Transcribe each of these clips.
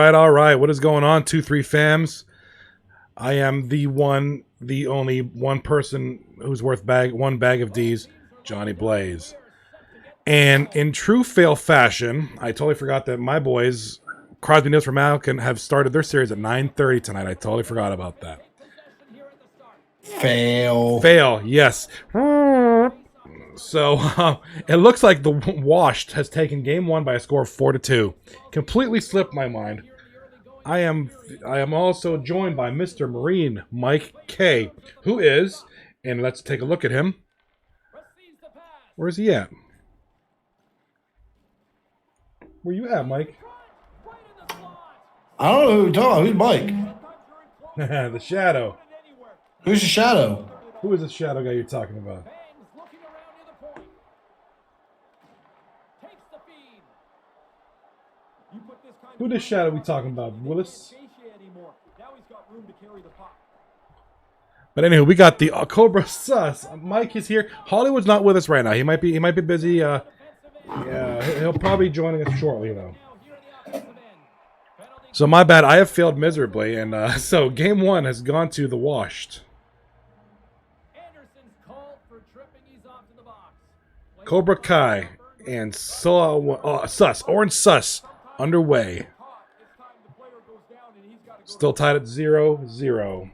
right, all right. What is going on, 2-3 fams? I am the only one person who's worth one bag of D's, Johnny Blaze. And in true fail fashion, I totally forgot that my boys, Crosby, Nils, Malkin, have started their series at 9:30 tonight. I totally forgot about that. Fail. Fail, yes. So it looks like the Washed has taken game one by a score of 4-2. Completely slipped my mind. I am also joined by Mr. Marine Mike K, who is, and let's take a look at him. Where's he at? Where you at, Mike? I don't know who you're talking about. Who's Mike? The Shadow. Who's the Shadow? Who is the Shadow guy you're talking about? Who the Shadow we talking about? Willis? But anyway, we got the Cobra Sus. Mike is here. Hollywood's not with us right now. He might be busy. Yeah, he'll probably be joining us shortly though. So my bad. I have failed miserably, and so game one has gone to the Washed. Cobra Kai and Sus, Orange Sus, underway. Still tied at 0-0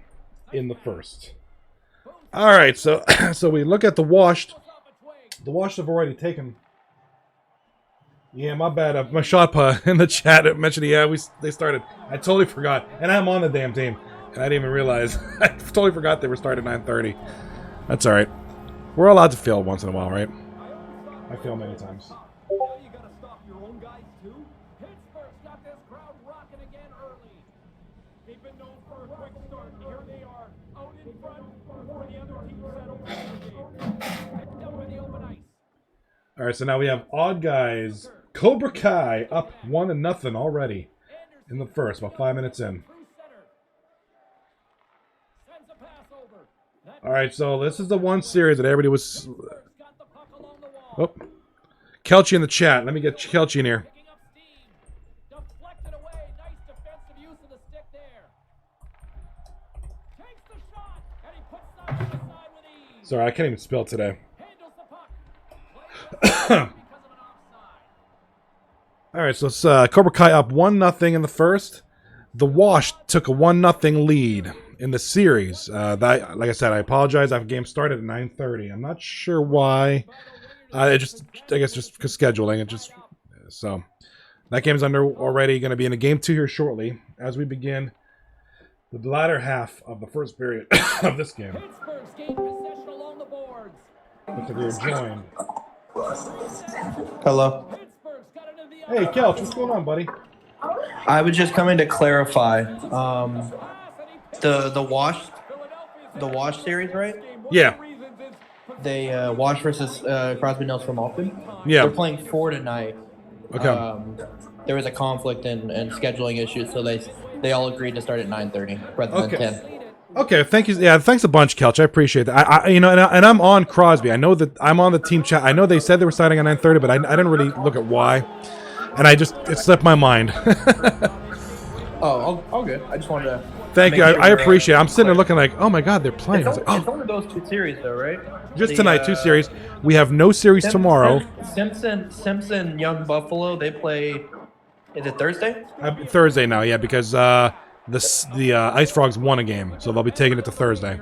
in the first. All right, so we look at the Washed. The Washed have already taken. Yeah, my bad. My shot in the chat mentioned, yeah, they started. I totally forgot, and I'm on the damn team, and I didn't even realize. I totally forgot they were started at 9:30. That's all right. We're allowed to fail once in a while, right? I fail many times. All right, so now we have Odd Guys, Cobra Kai up 1-0 already in the first, about 5 minutes in. All right, so this is the one series that everybody was. Oh, Kelchi in the chat. Let me get Kelchi in here. Sorry, I can't even spell today. All right, so it's Cobra Kai up 1-0 in the first. The Wash took a 1-0 lead in the series. Like I said, I apologize. That game started at 9:30. I'm not sure why. I guess just because scheduling. So that game's already going to be in a game two here shortly as we begin the latter half of the first period of this game. Looks like we were joined. Hello. Hey, Kelch, what's going on, buddy? I was just coming to clarify. The Wash series, right? Yeah. They Wash versus Crosby, Nils from Malkin. Yeah. They're playing 4 tonight. Okay. There was a conflict and scheduling issues, so they all agreed to start at 9:30 rather than 10. Okay, thank you. Yeah, thanks a bunch, Kelch. I appreciate that. And I'm on Crosby. I know that I'm on the team chat. I know they said they were starting at 9:30, but I didn't really look at why, and it slipped my mind. Oh, all good. I just wanted to. Thank you. I appreciate it. I'm sitting there looking like, oh my God, they're playing. It's only those 2 series, though, right? Just tonight, 2 series. We have no series tomorrow. Simpson, Young Buffalo. They play. Is it Thursday? Thursday now, yeah, because the Ice Frogs won a game, so they'll be taking it to Thursday.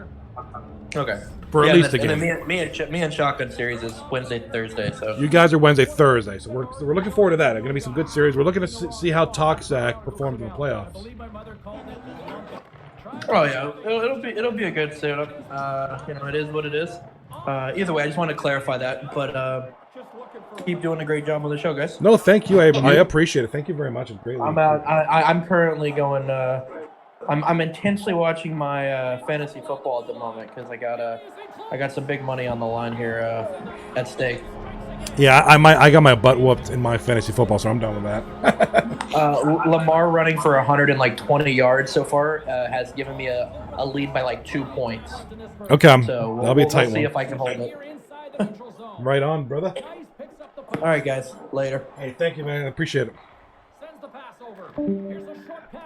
Okay. For at least a game. And then me and Shotgun series is Wednesday, Thursday. So you guys are Wednesday, Thursday. So we're looking forward to that. It's going to be some good series. We're looking to see how Toxac performs in the playoffs. Oh yeah, it'll be a good setup. It is what it is. Either way, I just want to clarify that. But keep doing a great job on the show, guys. No, thank you. I appreciate it. Thank you very much. It's great. I'm currently going. I'm intensely watching my fantasy football at the moment because I got some big money on the line here at stake. Yeah, I got my butt whooped in my fantasy football, so I'm done with that. Lamar running for 120 yards so far has given me a lead by like 2 points. Okay, so that'll be a tight one. We'll see if I can hold it. Right on, brother. All right, guys. Later. Hey, thank you, man. I appreciate it.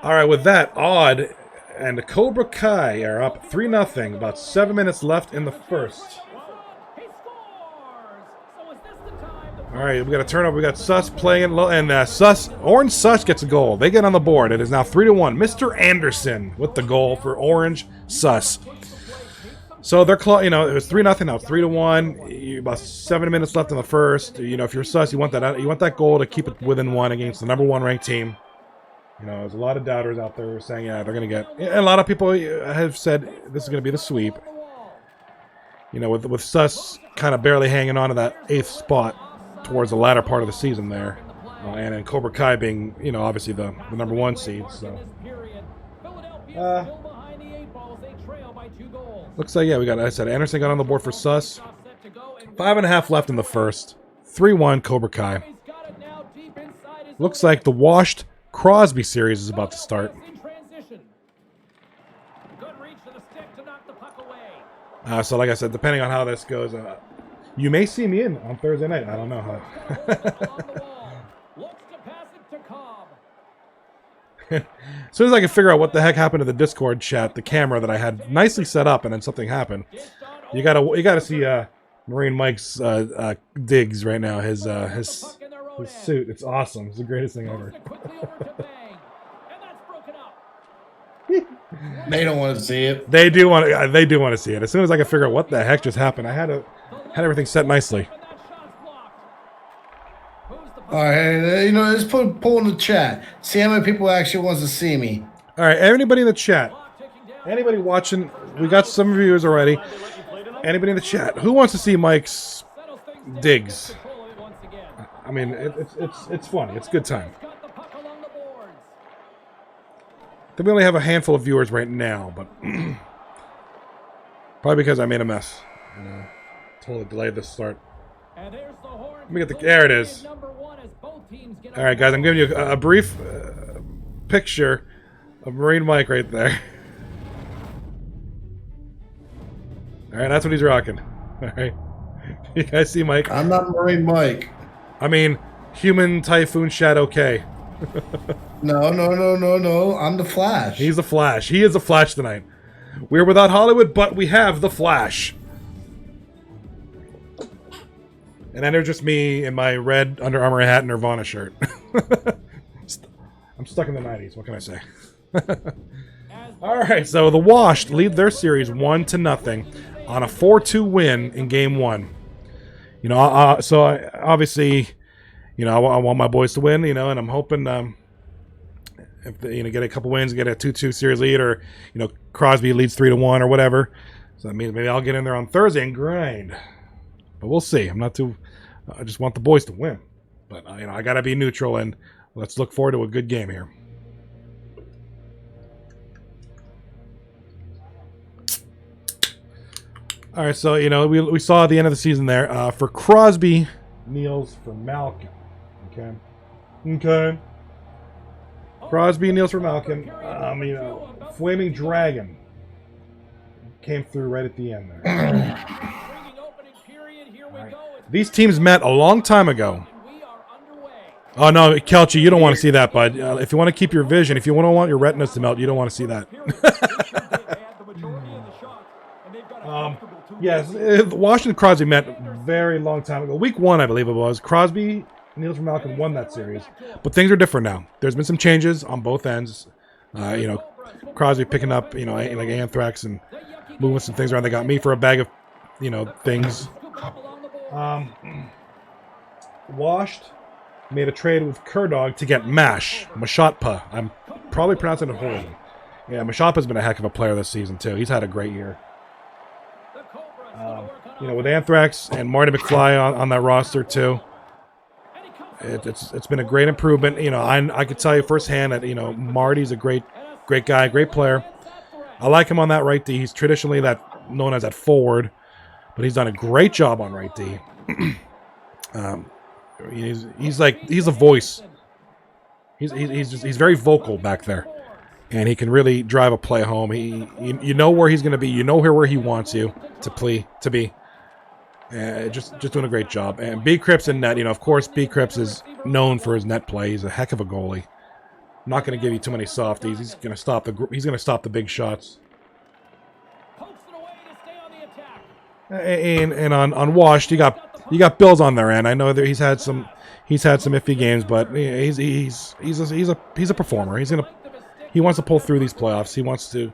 All right, with that, Odd and the Cobra Kai are up 3-0. About 7 minutes left in the first. All right, we got a turnover. We got Sus playing low, and Orange Sus gets a goal. They get on the board. It is now 3-1. Mr. Anderson with the goal for Orange Sus. So they're close. You know, it was 3-0. Now it's 3-1. About 7 minutes left in the first. You know, if you're Sus, you want that goal to keep it within one against the #1 ranked team. You know, there's a lot of doubters out there saying, yeah, they're going to get... And a lot of people have said this is going to be the sweep. You know, with Sus kind of barely hanging on to that 8th spot towards the latter part of the season there. And then Cobra Kai being, you know, obviously the #1 seed. So, looks like, yeah, I said Anderson got on the board for Sus. 5.5 left in the first. 3-1 Cobra Kai. Looks like the washed Crosby series is about to start. So like I said, depending on how this goes, you may see me in on Thursday night. I don't know how. As soon as I can figure out what the heck happened to the Discord chat, the camera that I had nicely set up, and then something happened. You gotta see Marine Mike's digs right now. His suit. It's awesome. It's the greatest thing ever. They don't want to see it. They do want to see it. As soon as I can figure out what the heck just happened, I had everything set nicely. All right, you know, let's put a poll in the chat. See how many people actually wants to see me. All right, anybody in the chat, anybody watching, we got some viewers already. Anybody in the chat, who wants to see Mike's digs? I mean, it's funny. It's a good time. I think we only have a handful of viewers right now, but probably because I made a mess. Totally delayed the start. Let me get there it is. All right, guys, I'm giving you a brief picture of Marine Mike right there. All right, that's what he's rocking. All right, you guys see Mike? I'm not Marine Mike. I mean, Human Typhoon Shadow K. No. I'm the Flash. He's the Flash. He is the Flash tonight. We're without Hollywood, but we have the Flash. And then there's just me in my red Under Armour hat and Nirvana shirt. I'm stuck in the 90s. What can I say? All right, so the Washed lead their series 1-0 on a 4-2 win in Game 1. You know, so obviously, you know, I want my boys to win. You know, and I'm hoping if they, get a couple wins, get a 2-2 series lead, or Crosby leads 3-1 or whatever. So that means maybe I'll get in there on Thursday and grind. But we'll see. I'm not too. I just want the boys to win. But I gotta be neutral, and let's look forward to a good game here. All right, so we saw at the end of the season there for Crosby, kneels for Malkin. Okay. Crosby kneels for Malkin. Flaming Dragon came through right at the end there. Right. These teams met a long time ago. Oh no, Kelchi, you don't want to see that, bud. If you want to keep your vision, if you don't want your retinas to melt, you don't want to see that. Yes, Washington Crosby met very long time ago. Week 1, I believe it was. Crosby, Niels for Malkin won that series, but things are different now. There's been some changes on both ends. Crosby picking up, like anthrax and moving some things around. They got me for a bag of, things. Washed made a trade with Kerdog to get Mashotpa. I'm probably pronouncing it horribly. Yeah, Mashotpa's been a heck of a player this season too. He's had a great year. With Anthrax and Marty McFly on that roster too, it's been a great improvement. I could tell you firsthand that Marty's a great guy, great player. I like him on that right D. He's traditionally known as that forward, but he's done a great job on right D. He's a voice. He's very vocal back there, and he can really drive a play home. You know where he's going to be. You know where he wants you to be. Just doing a great job. And B Cripps in net. Of course, B Cripps is known for his net play. He's a heck of a goalie. Not going to give you too many softies. He's going to stop the big shots. And on Washed, you got Bills on their end. I know that he's had some iffy games, but he's a performer. He wants to pull through these playoffs. He wants to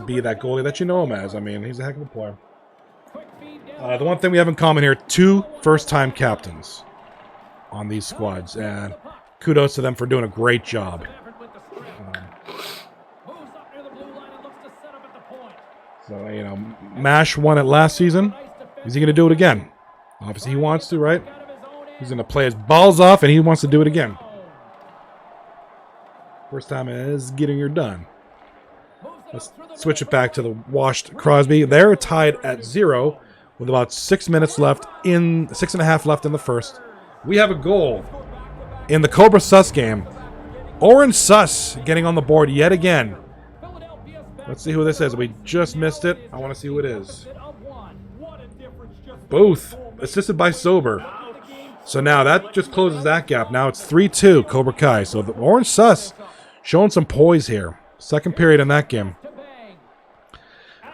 be that goalie that you know him as. I mean, he's a heck of a player. The one thing we have in common here: 2 first-time captains on these squads, and kudos to them for doing a great job. So, you know, Mash won it last season. Is he going to do it again? Obviously, he wants to, right? He's going to play his balls off, and he wants to do it again. First time is getting her done. Let's switch it back to the Washed Crosby. They're tied at 0 with about 6 minutes left 6.5 left in the first. We have a goal in the Cobra Sus game. Oren Sus getting on the board yet again. Let's see who this is. We just missed it. I want to see who it is. Booth, assisted by Sober. So now that just closes that gap. Now it's 3-2 Cobra Kai. So the Orange Sus showing some poise here. Second period in that game.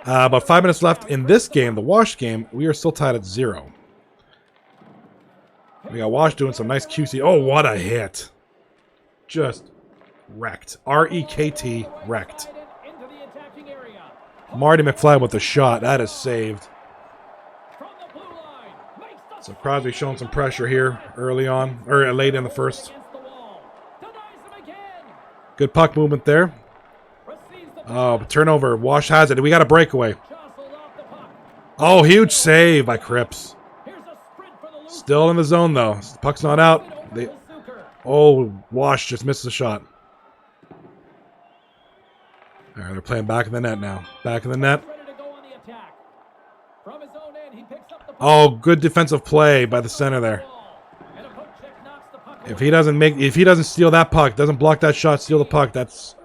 About 5 minutes left in this game, the Wash game. We are still tied at 0. We got Wash doing some nice QC. Oh, what a hit. Just wrecked. R-E-K-T, wrecked. Marty McFly with the shot. That is saved. So Crosby showing some pressure here early on, or late in the first. Good puck movement there. Turnover. Wash has it. We got a breakaway. Oh, huge save by Cripps. Still in the zone, though. The puck's not out. Wash just missed the shot. All right, they're playing back in the net now. Back in the net. Oh, good defensive play by the center there. If he doesn't steal that puck, doesn't block that shot, steal the puck, that's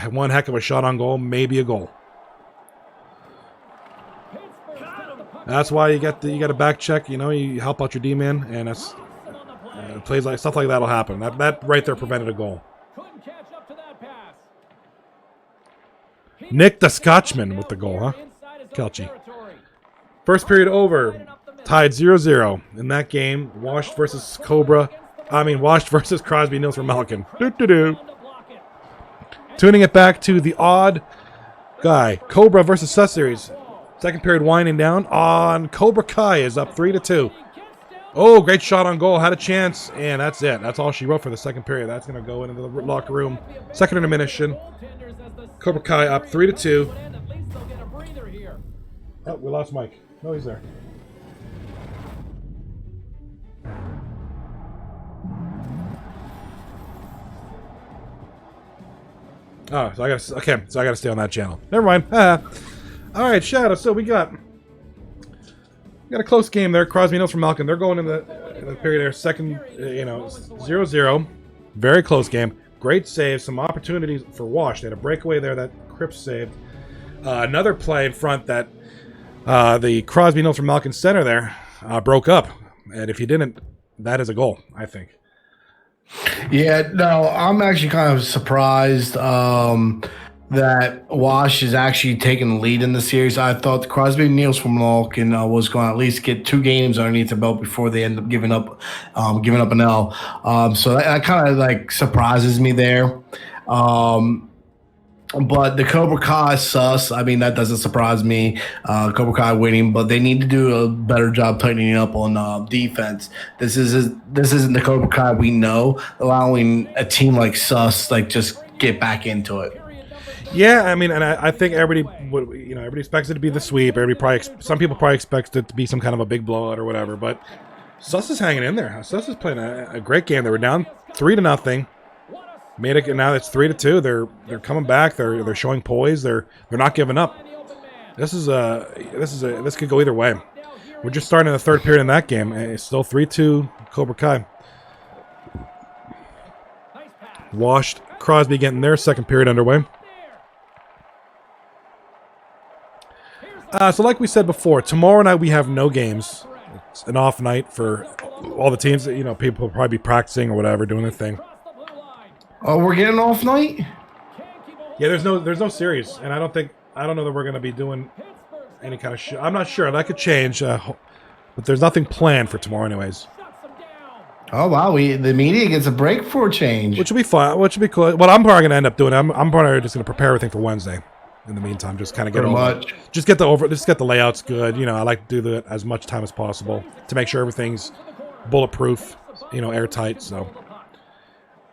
one heck of a shot on goal, maybe a goal. That's why you got a back check. You know, you help out your D-man, and it's plays like stuff like that'll happen. That right there prevented a goal. Nick the Scotchman with the goal, huh? Kelchi. First period over. Tied 0-0 in that game. Washed versus Washed versus Crosby Nils for Malkin. Tuning it back to the odd guy. Cobra versus Sus series. Second period winding down on Cobra Kai is up 3-2. Oh, great shot on goal. Had a chance, and that's it. That's all she wrote for the second period. That's going to go into the locker room. Second intermission. Cobra Kai up 3-2. Oh, we lost Mike. No, he's there. Oh, so I gotta stay on that channel. Never mind. All right, Shadow. So we got a close game there. Crosby Nils from Malkin. They're going in the period there. Second, 0-0. Very close game. Great save. Some opportunities for Wash. They had a breakaway there that Cripps saved. Another play in front that the Crosby Nils from Malkin center there broke up. And if he didn't, that is a goal, I think. Yeah, no, I'm actually kind of surprised that Wash is actually taking the lead in the series. I thought Crosby Nils from Malkin was going to at least get 2 games underneath the belt before they end up giving up an L. So that kind of like surprises me there. But the Cobra Kai Sus, I mean, that doesn't surprise me. Cobra Kai winning, but they need to do a better job tightening up on defense. This isn't the Cobra Kai we know, allowing a team like Sus like just get back into it. Yeah, I mean, and I think everybody expects it to be the sweep. Some people probably expect it to be some kind of a big blowout or whatever. But Sus is hanging in there. Sus is playing a great game. They were down 3-0. Made it. Now it's 3-2. They're coming back. They're showing poise. They're not giving up. This could go either way. We're just starting in the third period in that game. It's still 3-2 Cobra Kai. Washed. Crosby getting their second period underway. So like we said before, tomorrow night we have no games. It's an off night for all the teams. People will probably be practicing or whatever, doing their thing. Oh, we're getting off night? Yeah, there's no series, and I don't know that we're going to be doing any kind of show. I'm not sure. That could change, but there's nothing planned for tomorrow, anyways. Oh wow, the media gets a break for a change. Which will be fun. Which will be cool. What I'm probably going to end up doing, I'm probably just going to prepare everything for Wednesday. In the meantime, just kind of get the layouts good. You know, I like to do that as much time as possible to make sure everything's bulletproof, you know, airtight. So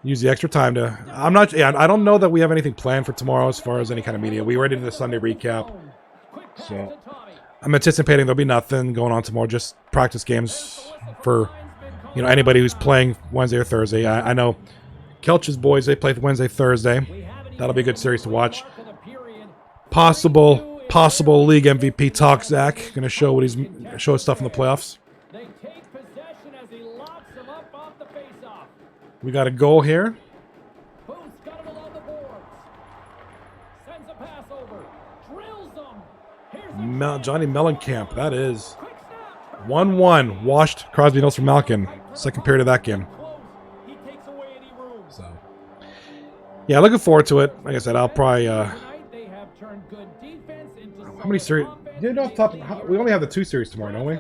use the extra time to. I don't know that we have anything planned for tomorrow as far as any kind of media. We already did the Sunday recap, so I'm anticipating there'll be nothing going on tomorrow. Just practice games for, you know, anybody who's playing Wednesday or Thursday. I know Kelch's boys, they play Wednesday, Thursday. That'll be a good series to watch. Possible league MVP talk. Zach gonna show his stuff in the playoffs. We got a goal here. Johnny Mellencamp. That is 1-1. Washed Crosby Nils from Malkin. Second period of that game. So, yeah, looking forward to it. Like I said, I'll probably. How many series? You know, we only have the 2 series tomorrow, don't we?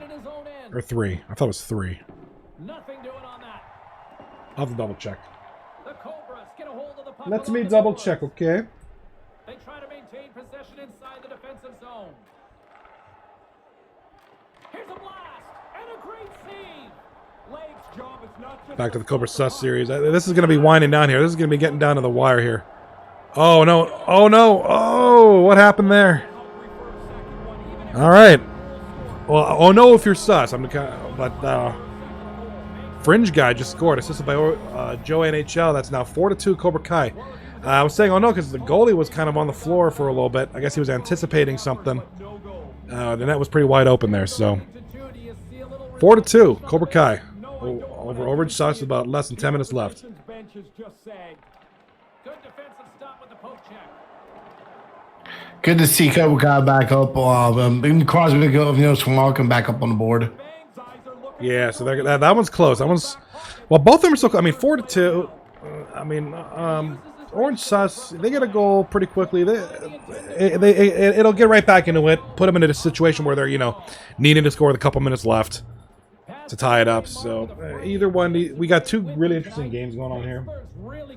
Or 3? I thought it was 3. I'll have to double check. Let me double check, okay? They try to maintain possession inside the defensive zone. Here's a blast and a great save. Lake's job is not just back to the Cobra Sus series. This is going to be winding down here. This is going to be getting down to the wire here. Oh no! Oh no! Oh, what happened there? All right. Well, oh no, if you're sus. Fringe guy just scored, assisted by Joe NHL. That's now 4-2 Cobra Kai. I was saying, oh no, because the goalie was kind of on the floor for a little bit. I guess he was anticipating something. The net was pretty wide open there. So 4-2 Cobra Kai over Overage Sus with about less than 10 minutes left. Good to see Cobra Kai back up. Crosby from Malkin back up on the board. Yeah, so that one's close. That one's both of them are so close. I mean, 4-2. Orange Sus, they get a goal pretty quickly. It'll get right back into it. Put them into a situation where they're, you know, needing to score with a couple minutes left to tie it up. So either one, we got 2 really interesting games going on here. Trying to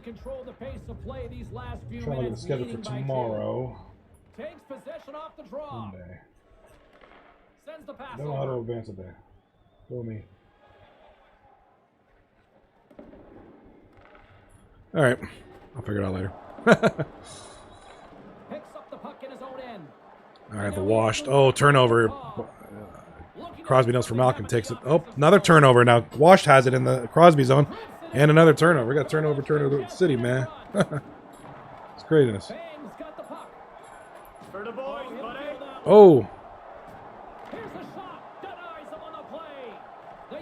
look at the schedule for tomorrow. Takes possession off the draw. Sends the pass. Don't know how to advance it there. Go me. All right, I'll figure it out later. Picks up the puck in his own end. All right, the washed. Oh, turnover. Crosby knows for Malcolm takes it. Oh, another turnover. Now Washed has it in the Crosby zone, and another turnover. We got turnover city, man. It's craziness. Oh.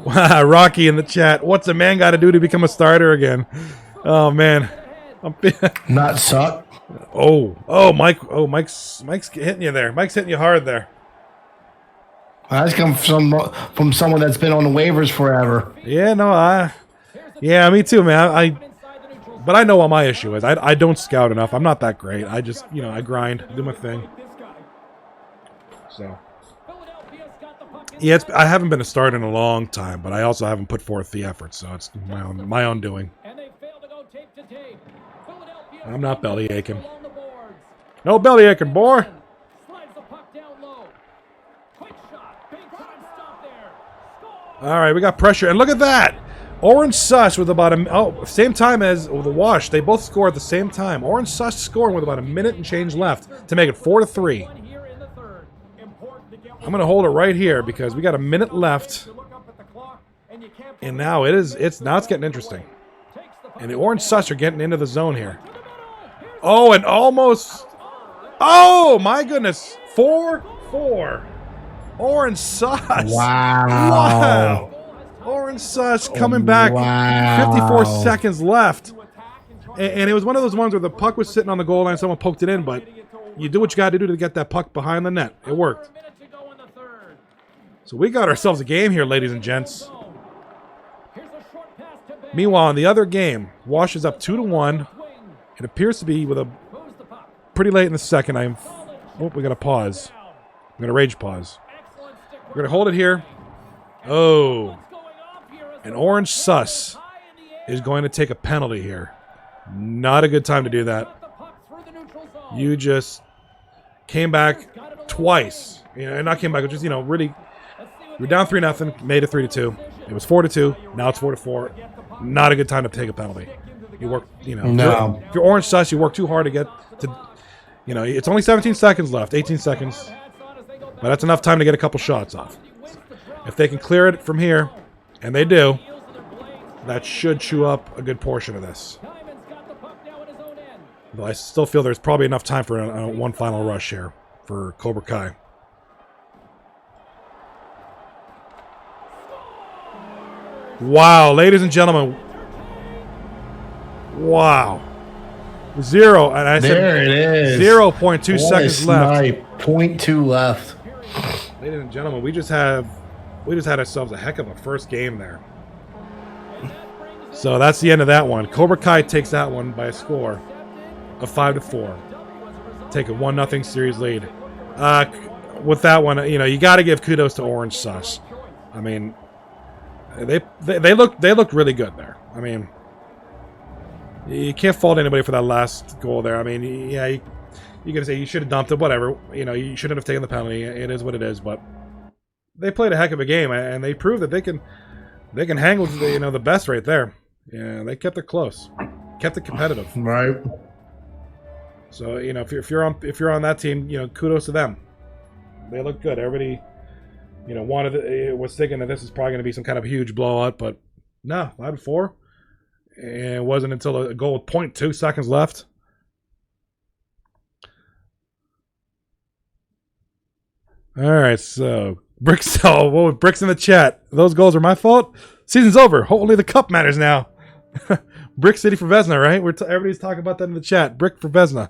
Wow, Rocky in the chat. What's a man got to do to become a starter again? Oh man, not suck. Oh, Mike's hitting you there. Mike's hitting you hard there. That's come from someone that's been on the waivers forever. Yeah, no, yeah, me too, man. But I know what my issue is. I don't scout enough. I'm not that great. I just, you know, I grind, do my thing. So, yeah, I haven't been a starter in a long time, but I also haven't put forth the effort, so it's my own doing. I'm not belly aching. No belly aching, boy. All right, we got pressure, and look at that. Orange Sus with about same time as the Wash. They both score at the same time. Orange Sus scoring with about a minute and change left to make it 4-3. I'm going to hold it right here because we got a minute left. And now it's getting interesting. And the Orange Sus are getting into the zone here. Oh, and almost. Oh, my goodness. 4-4. Orange Sus. Wow. Orange Sus coming back. Wow. 54 seconds left. And it was one of those ones where the puck was sitting on the goal line. Someone poked it in, but you do what you got to do to get that puck behind the net. It worked. So we got ourselves a game here, ladies and gents. Meanwhile, in the other game, Wash is up 2-1. It appears to be with a pretty late in the second. We got to pause. I'm going to rage pause. We're going to hold it here. Oh. An orange sus is going to take a penalty here. Not a good time to do that. You just came back twice. Not came back, just, really. You're down 3-0, made it 3-2. It was 4-2. Now it's 4-4. Not a good time to take a penalty. You work, No. If you're orange sus, you work too hard to get to, it's only 17 seconds left, 18 seconds. But that's enough time to get a couple shots off. If they can clear it from here, and they do, that should chew up a good portion of this. Though I still feel there's probably enough time for one final rush here for Cobra Kai. Wow, ladies and gentlemen. Wow. 0, and I there it is. 0.2 seconds left. 0.2 left. Ladies and gentlemen, we just had ourselves a heck of a first game there. So that's the end of that one. Cobra Kai takes that one by a score of 5-4. Take a 1-0 series lead. With that one, you got to give kudos to Orange Sus. I mean, they looked really good there. I mean, you can't fault anybody for that last goal there. I mean, yeah, you're gonna say you should have dumped it, whatever. You shouldn't have taken the penalty. It is what it is. But they played a heck of a game, and they proved that they can hang with the best right there. Yeah, they kept it close, kept it competitive. Right. So if you're on that team, kudos to them. They look good. Everybody, was thinking that this is probably going to be some kind of huge blowout, but no, 5-4. And it wasn't until a goal with 0.2 seconds left. All right, so Bricks in the chat. Those goals are my fault. Season's over. Hopefully the cup matters now. Brick City for Vesna, right? Everybody's talking about that in the chat. Brick for Vesna.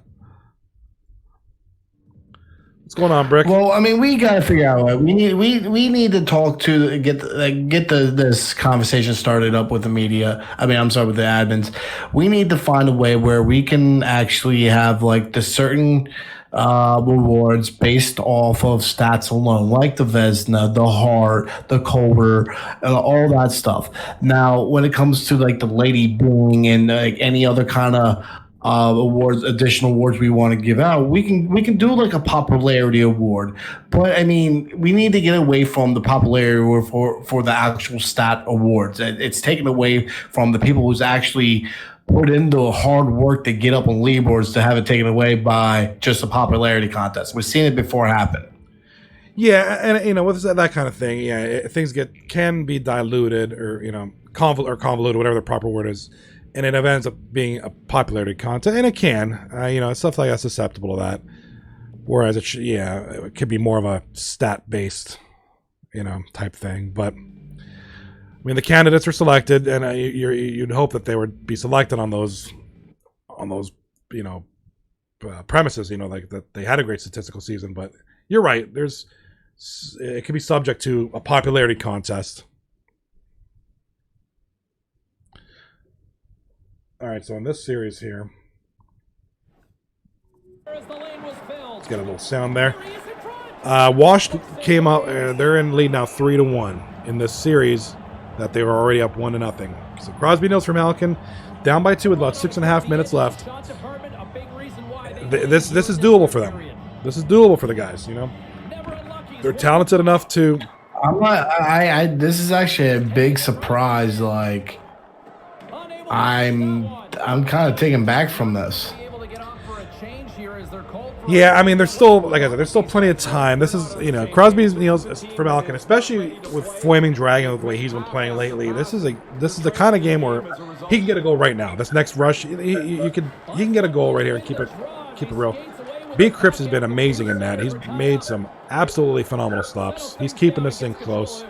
What's going on, Brick? Well, I mean, we got to figure out. We need to talk to get this conversation started up with the media. I mean, I'm sorry, with the admins. We need to find a way where we can actually have the certain rewards based off of stats alone, like the Vesna, the Heart, the Cobra, all that stuff. Now, when it comes to the Lady Bing and any other kind of awards, additional awards we want to give out, we can do a popularity award. But I mean, we need to get away from the popularity award for the actual stat awards. It's taken away from the people who's actually put into hard work to get up on leaderboards to have it taken away by just a popularity contest. We've seen it before happen. Yeah, and with that kind of thing, yeah, things can be diluted or convoluted, whatever the proper word is. And it ends up being a popularity contest, and it can, stuff like that's susceptible to that. Whereas it could be more of a stat-based, type thing. But I mean, the candidates are selected, and you'd hope that they would be selected on those, premises. That they had a great statistical season. But you're right. It can be subject to a popularity contest. All right, so in this series here, let's get a little sound there. Washed came out. They're in lead now 3-1 in this series that they were already up 1-0. So Crosby Nils from Alkin down by 2 with about 6.5 minutes left. This is doable for them. This is doable for the guys. They're talented enough to. This is actually a big surprise. I'm kind of taken back from this. Yeah, I mean, there's still, like I said, there's still plenty of time. This is, Crosby's from Alkin, especially with Flaming Dragon, the way he's been playing lately. This is the kind of game where he can get a goal right now. This next rush, he can get a goal right here and keep it real. B. Cripps has been amazing in that. He's made some absolutely phenomenal stops. He's keeping this thing close.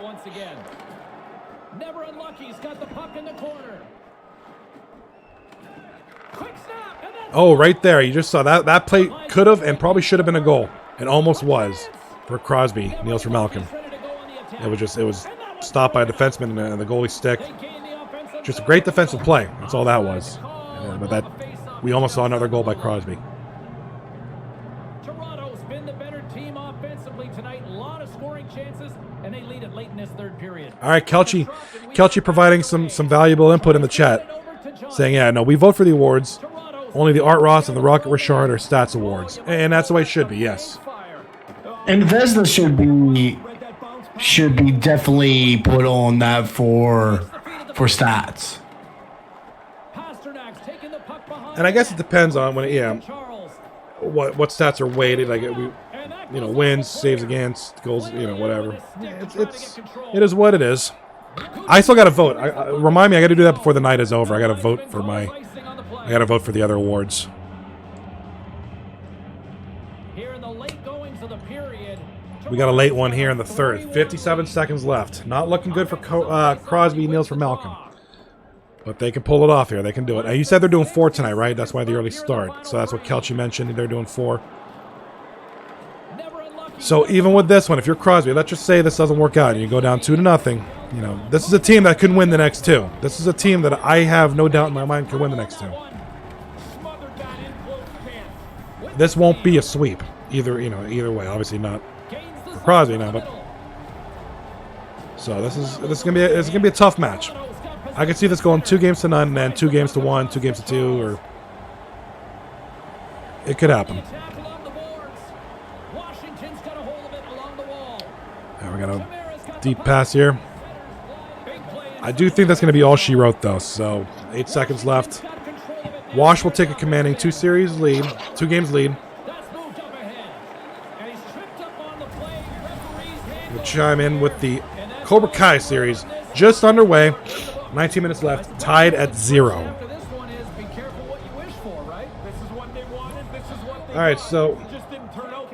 Oh, right there. You just saw that. That play could have and probably should have been a goal. It almost was for Crosby, Niels from Malcolm. It was stopped by a defenseman and the goalie stick. Just a great defensive play. That's all that was. But We almost saw another goal by Crosby. Toronto's been the better team offensively tonight. A lot of scoring chances, and they lead it late in this third period. All right, Kelchi providing some valuable input in the chat, saying, yeah, no, we vote for the awards. Only the Art Ross and the Rocket Richard are stats awards. And that's the way it should be, yes. And Vesna should be definitely put on that for stats. And I guess it depends on what stats are weighted, like wins, saves against, goals, whatever. It is what it is. I still got to vote. Remind me, I got to do that before the night is over. I got to vote for the other awards. We got a late one here in the third. 57 seconds left. Not looking good for Crosby, Niels for Malcolm. But they can pull it off here. They can do it. You said they're doing 4 tonight, right? That's why the early start. So that's what Kelchi mentioned. They're doing 4. So even with this one, if you're Crosby, let's just say this doesn't work out and you go down 2-0. This is a team that could win the next 2. This is a team that I have no doubt in my mind can win the next 2. This won't be a sweep either way. Obviously not for Crosby now, but so this is gonna be a tough match. I can see this going 2-0 and then 2-1, 2-2, or it could happen. We got a deep pass here. I do think that's going to be all she wrote, though. So 8 seconds left. Wash will take a commanding 2 games lead. We'll chime in with the Cobra Kai series just underway. 19 minutes left, tied at 0. All right, so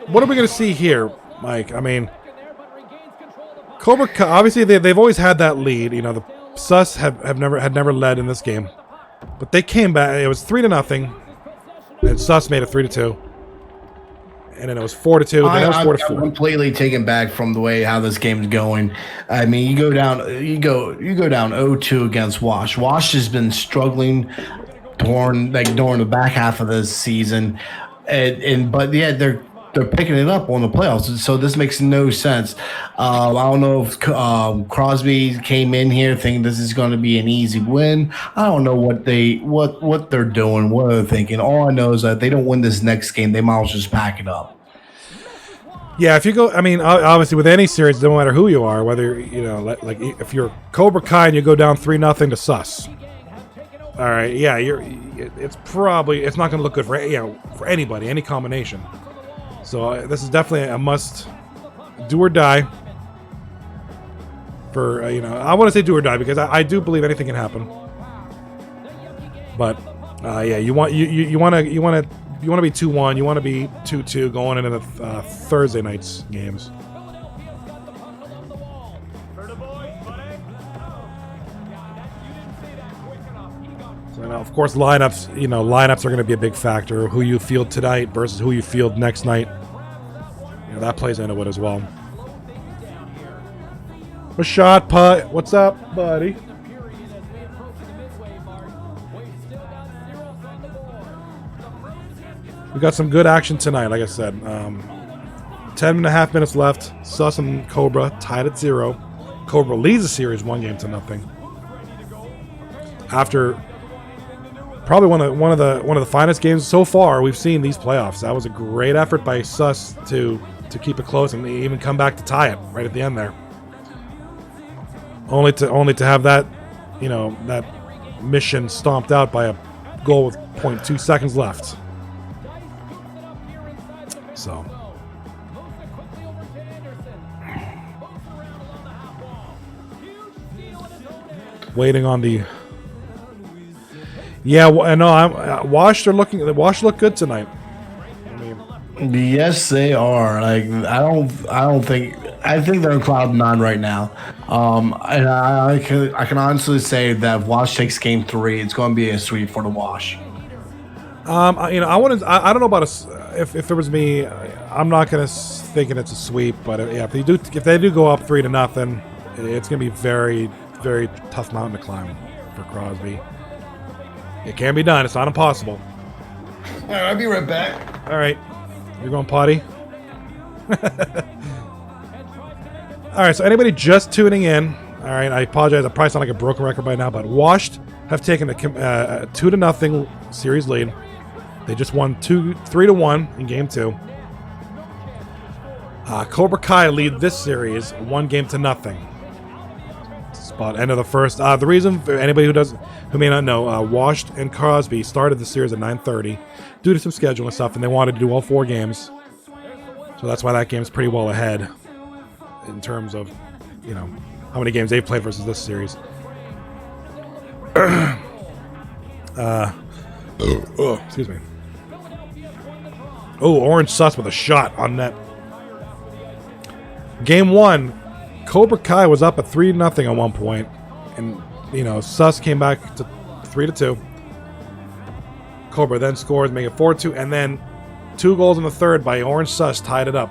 what are we going to see here, Mike? I mean, Cobra Kai, obviously they've always had that lead. The Sus had never led in this game, but they came back. It was 3-0, and Sus made it 3-2, and then it was 4-2. Then it was 4-4. I'm completely taken back from the way how this game's going. I mean, you go down 0-2 against Wash. Wash has been struggling during the back half of this season, but yeah, they're picking it up on the playoffs, so this makes no sense. I don't know if Crosby came in here thinking this is going to be an easy win. I don't know what they're doing, what they're thinking. All I know is that they don't win this next game, they might as well just pack it up. Yeah, if you go, I mean, obviously with any series, no matter who you are, whether like if you're Cobra Kai and you go down 3-0 to Sus. All right, yeah, it's not going to look good for anybody, any combination. So this is definitely a must do or die for I want to say do or die because I do believe anything can happen. But yeah, you want to be 2-1, you want to be 2-2 going into the Thursday night's games. So now, of course, lineups are going to be a big factor. Who you field tonight versus who you field next night. That plays into it as well. A shot putt. What's up, buddy? We got some good action tonight, like I said. 10.5 minutes left. Sus and Cobra tied at 0. Cobra leads the series 1-0. After probably one of the finest games so far we've seen these playoffs. That was a great effort by Sus to keep it close and even come back to tie it right at the end there. Only to have that, that mission stomped out by a goal with 0.2 seconds left. So waiting on the Wash. Wash look good tonight. Yes, they are. Like I think they're in cloud 9 right now. And I can honestly say that if Wash takes game 3, it's going to be a sweep for the Wash. I don't know about if it was me, I'm not going to thinking it's a sweep, but yeah, if they do go up 3-0, it's going to be very, very tough mountain to climb for Crosby. It can be done. It's not impossible. All right, I'll be right back. All right. You're going potty? All right, so anybody just tuning in, all right, I apologize. I probably sound like a broken record by now, but Washed have taken a 2-0 series lead. They just won 3-1 in game 2. Cobra Kai lead this series 1-0. It's about end of the first. The reason for anybody who may not know, Washed and Crosby started the series at 9:30 due to some scheduling stuff, and they wanted to do all 4 games. So that's why that game's pretty well ahead in terms of, you know, how many games they've played versus this series. Excuse me. Oh, Orange Sus with a shot on net. Game 1, Cobra Kai was up at 3-0 at one point, and you know Sus came back to 3-2. Cobra then scores, make it 4-2, and then 2 goals in the third by Orange Sus tied it up.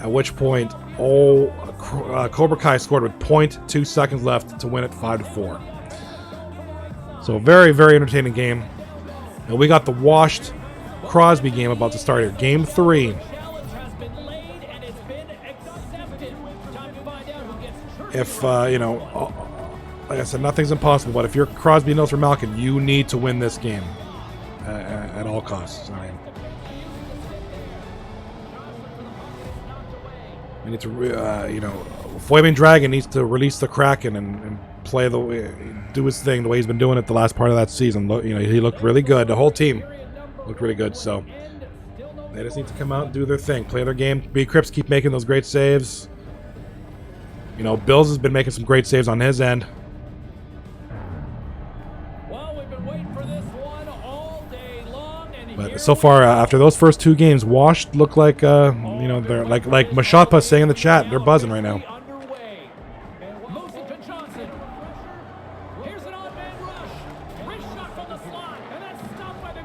At which point, Cobra Kai scored with 0.2 seconds left to win it 5-4. So very, very entertaining game. And we got the Washed Crosby game about to start here. Game 3. If, you know, like I said, nothing's impossible, but if you're Crosby, Nils, or Malkin, you need to win this game at all costs. I mean, we need to, you know, Flaming Dragon needs to release the Kraken and play do his thing the way he's been doing it the last part of that season. You know, he looked really good. The whole team looked really good. So they just need to come out and do their thing, play their game. B. Cripps keep making those great saves. You know, Bills has been making some great saves on his end. Well, we've been waiting for this one all day long, and But so far, after those first 2 games, Washed look like, you know, they're like Mashapa saying in the chat, they're buzzing right now.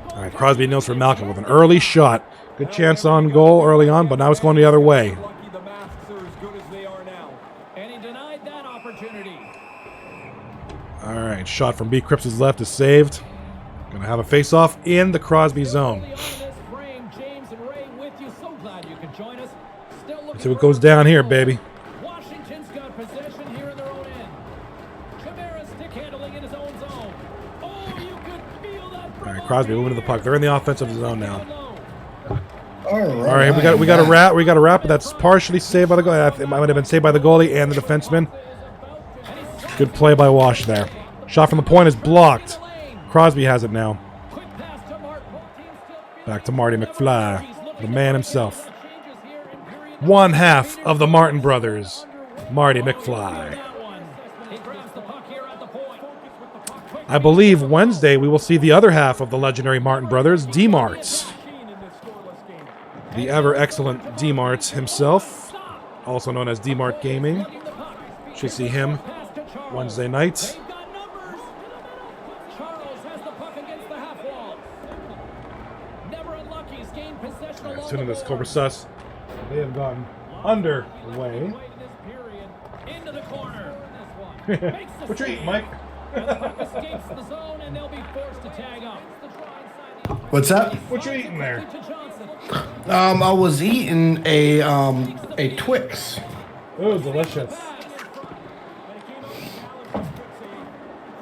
All right, Crosby Nils for Malcolm with an early shot. Good chance on goal early on, but now it's going the other way. All right, shot from B. Cripps' left is saved. Gonna have a face-off in the Crosby zone. Let's see what goes down here, baby. Washington's got possession here in their own end. Chimera stick handling in his own zone. Oh, you could feel that. All right, Crosby moving to the puck. They're in the offensive zone now. All right, we got a wrap, but that's partially saved by the goalie. It might have been saved by the goalie and the defenseman. Good play by Wash there. Shot from the point is blocked. Crosby has it now. Back to Marty McFly, the man himself. One half of the Martin brothers, Marty McFly. I believe Wednesday we will see the other half of the legendary Martin brothers, D-Marts. The ever excellent D-Marts himself, also known as D-Mart Gaming. Should see him Wednesday night. As soon as this Cobra Sus, they have gotten underway. What you eating, Mike? What's that? What you eating there? I was eating a Twix. Oh, delicious.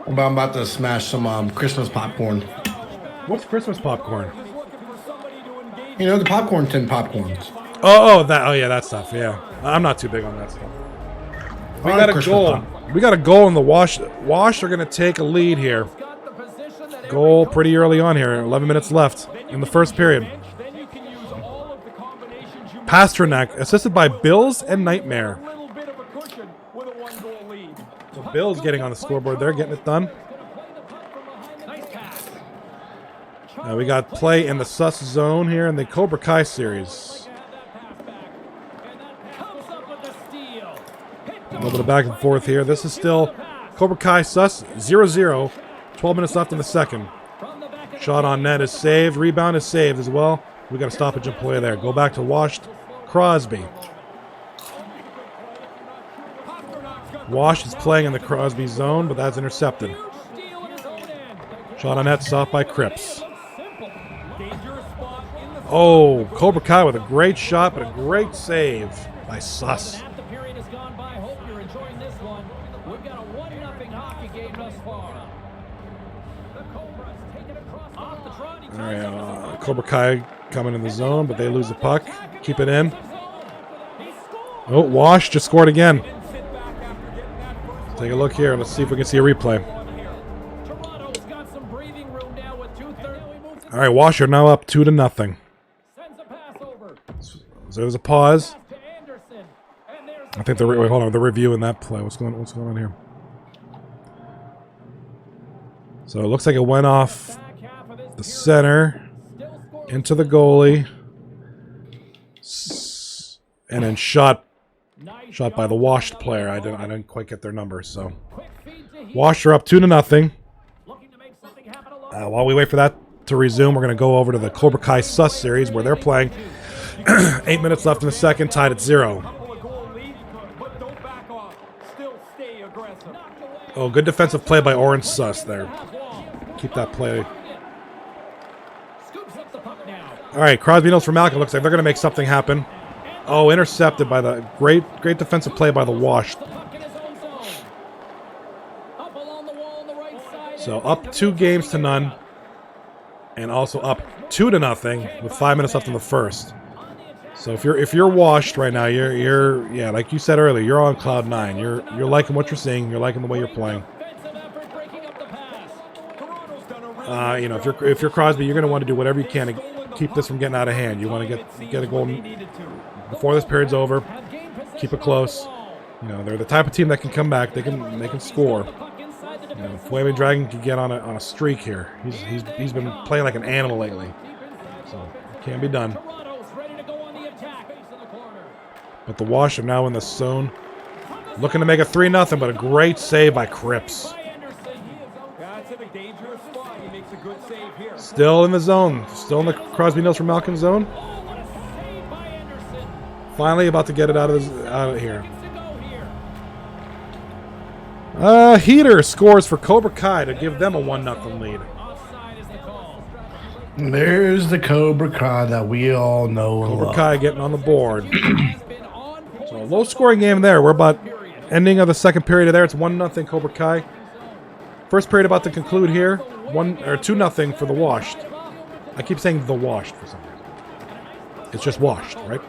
But I'm about to smash some Christmas popcorn. What's Christmas popcorn? You know, the popcorn tin popcorns. Oh, yeah, that stuff. Yeah, I'm not too big on that stuff. We got a goal. We got a goal in the Wash. Wash are going to take a lead here. Goal pretty early on here. 11 minutes left in the first period. Pasternak, assisted by Bills and Nightmare. So Bills getting on the scoreboard there, getting it done. Now we got play in the Sus zone here in the Cobra Kai series. A little bit of back and forth here. This is still Cobra Kai Sus 0-0. 12 minutes left in the second. Shot on net is saved. Rebound is saved as well. We got a stoppage in play there. Go back to Washed Crosby. Wash is playing in the Crosby zone, but that's intercepted. Shot on net, stopped by Cripps. Oh, Cobra Kai with a great shot, but a great save by Sus. Half the period has gone by. Hope you're enjoying this one. We've got a 1-0 hockey game thus far. The Cobras take it across off the trot. He All ties up right, his Cobra Kai coming in the zone, but they lose the puck. Keep it in. zone. He scored. Oh, Wash just scored again. Take a look here. Let's see if we can see a replay. Toronto's got some breathing room now with 2:30. All right, Wash are now up 2-0. Sends a pass over. So there's a pause. Pass to Anderson. And there's I think they're hold on. They're reviewing that play. What's going on here? So it looks like it went off back half of this the period. center Still scoring. into the goalie, and then shot Nice by the washed player. I didn't quite get their numbers. So quick feed to Heath. Washed are up 2-0. Looking to make something happen alone. While we wait for that to resume, we're going to go over to the Cobra Kai Sus series where they're playing. 8 minutes left in the second, tied at 0. Oh, good defensive play by Orange Sus there. Keep that play. Scoops up the puck now. All right, Crosby Mills for Malcolm. Looks like they're going to make something happen. Oh, intercepted by the great defensive play by the Washed. The puck in his own zone. Up along the wall on the right side. So up 2-0, and also up 2-0 with 5 minutes left in the first. So if you're Washed right now, you're like you said earlier, you're on cloud 9. You're liking what you're seeing. You're liking the way you're playing. Defensive effort breaking up the pass. If you're Crosby, you're going to want to do whatever you can to keep this from getting out of hand. You want to get a goal before this period's over. Have game possession Keep it of close. the ball. They're the type of team that can come back. They can score. The puck inside the defense. Flaming Dragon can get on a streak here. He's been playing like an animal lately, so it can be done. Toronto's ready to go on the attack. Face in the corner. But the Wash are now in the zone, looking to make a 3-0, but a great save by Cripps. By Anderson. That's in a dangerous spot. He makes a good save here. Still in the zone, still in the Crosby Mills for Malcolm zone. Oh, what a save by Anderson. Finally about to get it out of here. Seconds to go here. Heater scores for Cobra Kai to give them a 1-0 lead. Offside is the call. There's the Cobra Kai that we all know and Cobra love. Kai getting on the board. Has been on point. So a low-scoring game there. We're about ending of the second period there. It's 1-0 Cobra Kai. First period about to conclude here. 2-0 for the Washed. I keep saying the Washed for some reason. It's just Washed, right?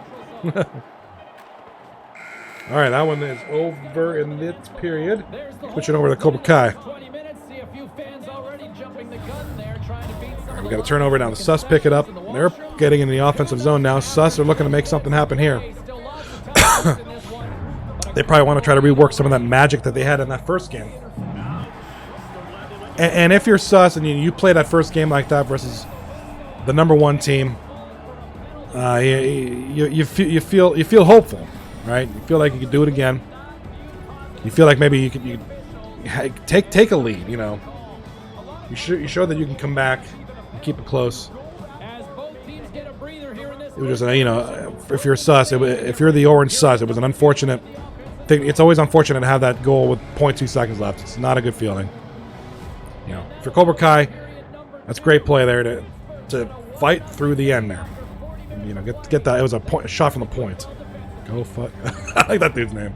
All right, that one is over in this period. Switching over to Cobra Kai. 20 minutes. See a few fans already jumping the gun there, trying to beat some of We the got a turnover now. The Sus pick it up. They're getting in the offensive zone now. Sus are looking to make something happen here. Still lots of touchdowns in this one. They probably want to try to rework some of that magic that they had in that first game. And if you're Sus and you play that first game like that versus the number 1 team, you feel hopeful, right? You feel like you could do it again. You feel like maybe you could take a lead. You show that you can come back and keep it close. As both teams get a breather here in this It was just if you're Sus, if you're the Orange Sus, it was an unfortunate thing. It's always unfortunate to have that goal with 0.2 seconds left. It's not a good feeling. If you're Cobra Kai, that's great play there to fight through the end there. And, get that. It was a shot from the point. Go fuck. I like that dude's name.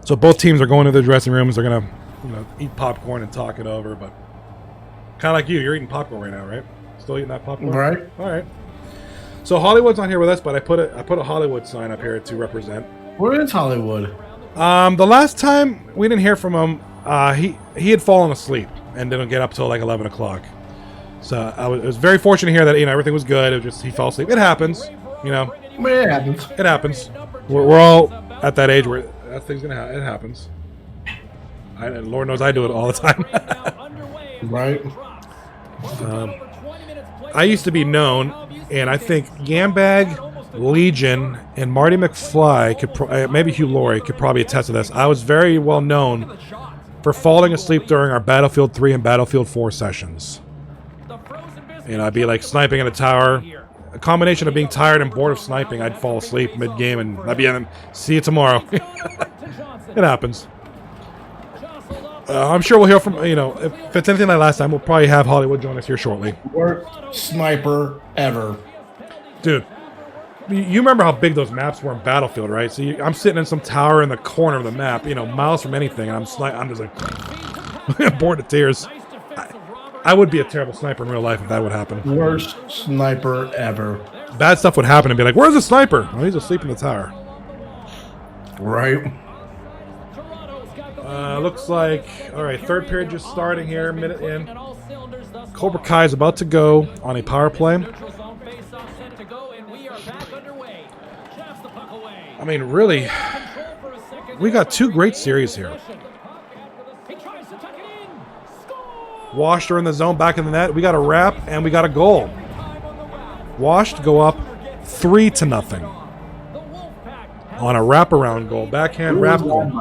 So both teams are going to the dressing rooms. They're gonna, eat popcorn and talk it over. But kind of like you're eating popcorn right now, right? Still eating that popcorn, Right. All right. So Hollywood's not here with us, but I put a Hollywood sign up here to represent. Where is Hollywood? The last time we didn't hear from him, he had fallen asleep and didn't get up till like 11 o'clock. So I was very fortunate to hear that everything was good. It was just he fell asleep. It happens, Well, it happens. It happens. We're all at that age where that thing's gonna happen. It happens. Lord knows I do it all the time. Right. I used to be known, and I think Gambag, Legion, and Marty McFly maybe Hugh Laurie could probably attest to this. I was very well known for falling asleep during our Battlefield 3 and Battlefield 4 sessions. I'd be like sniping in a tower. A combination of being tired and bored of sniping, I'd fall asleep mid-game, and I'd be in. See you tomorrow. It happens. I'm sure we'll hear from, if it's anything like last time, we'll probably have Hollywood join us here shortly. Worst sniper ever. Dude, you remember how big those maps were in Battlefield, right? So I'm sitting in some tower in the corner of the map, miles from anything, and I'm just like bored to tears. I would be a terrible sniper in real life if that would happen. Worst sniper ever. Bad stuff would happen and be like, where's the sniper? Oh, he's asleep in the tower. Right. Looks like, all right, third period just starting here, a minute in. Cobra Kai is about to go on a power play. I mean, really, we got two great series here. Washed are in the zone, back in the net. We got a wrap, and we got a goal. Washed go up 3-0 on a wraparound goal. Backhand wrap goal.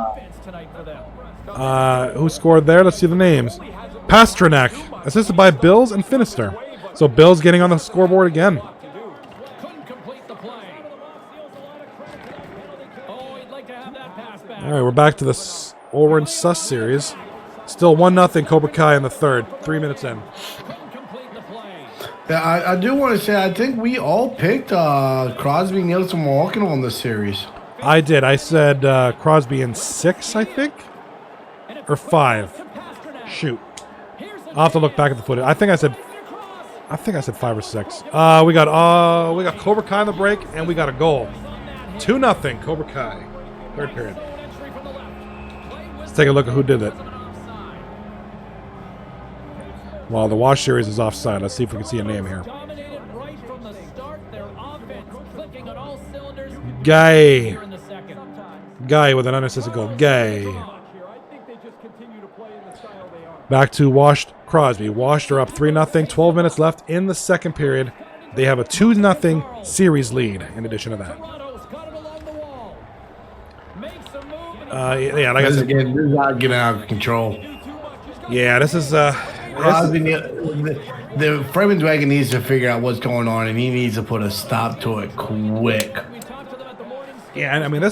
Who scored there? Let's see the names. Pasternak, assisted by Bills and Finister. So Bills getting on the scoreboard again. All right, we're back to the Orange Sus series. Still 1-0 Cobra Kai in the third. 3 minutes in. Yeah, I do want to say, I think we all picked Crosby, Nielsen, Malkin on this series. I did. I said Crosby in 6, I think. Or 5. Shoot. I'll have to look back at the footage. I think I said 5 or 6. We got Cobra Kai in the break, and we got a goal. 2-0 Cobra Kai. Third period. Let's take a look at who did it. While the Wash series is offside, let's see if we can see a name here. Guy with an unassisted goal. Back to Washed Crosby. Washed are up 3-0. 12 minutes left in the second period. They have a 2-0 series lead in addition to that. Like I said, this is not getting out of control. Yeah, this is Crosby, the Freeman Dragon needs to figure out what's going on, and he needs to put a stop to it quick. Yeah, I mean,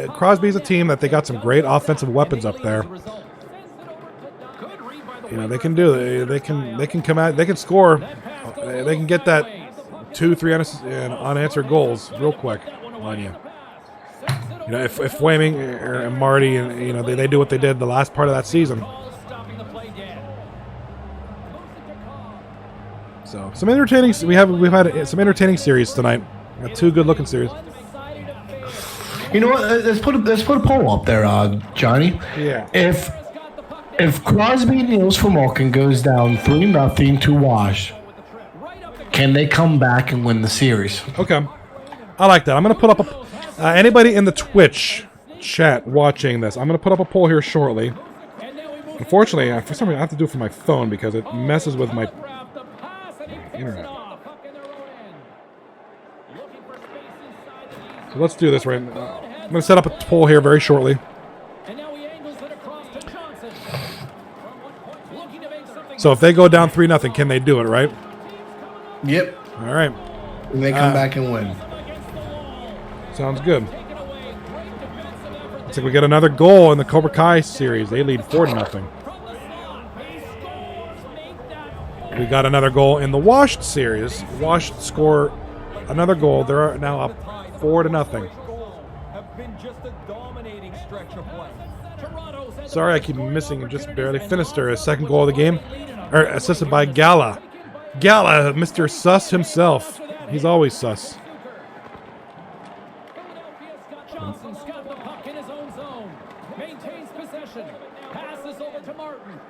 Crosby's a team that they got some great offensive weapons up there. They can do it. They can come out. They can score. They can get that 2-3 unanswered goals real quick on you. If Flaming and Marty and they do what they did the last part of that season. So some entertaining. We've had some entertaining series tonight. Got 2 good looking series. You know what? Let's put a poll up there, Johnny. Yeah. If Crosby Niels for Malkin goes down 3-0 to Wash, can they come back and win the series? Okay, I like that. I'm gonna put up anybody in the Twitch chat watching this. I'm gonna put up a poll here shortly. Unfortunately, for some reason, I have to do it from my phone because it messes with my internet. So let's do this right now. I'm going to set up a poll here very shortly. So if they go down 3-0, can they do it, right? Yep. All right. And they come back and win. Sounds good. Looks like we get another goal in the Cobra Kai series. They lead 4-0. We got another goal in the Washed series. Washed score another goal. They're now up 4-0. Sorry, I keep missing and just barely finished her. Second goal of the game, assisted by Gala. Gala, Mr. Sus himself. He's always sus. Johnson's got the puck in his own zone. Maintains possession. Passes over to Martin.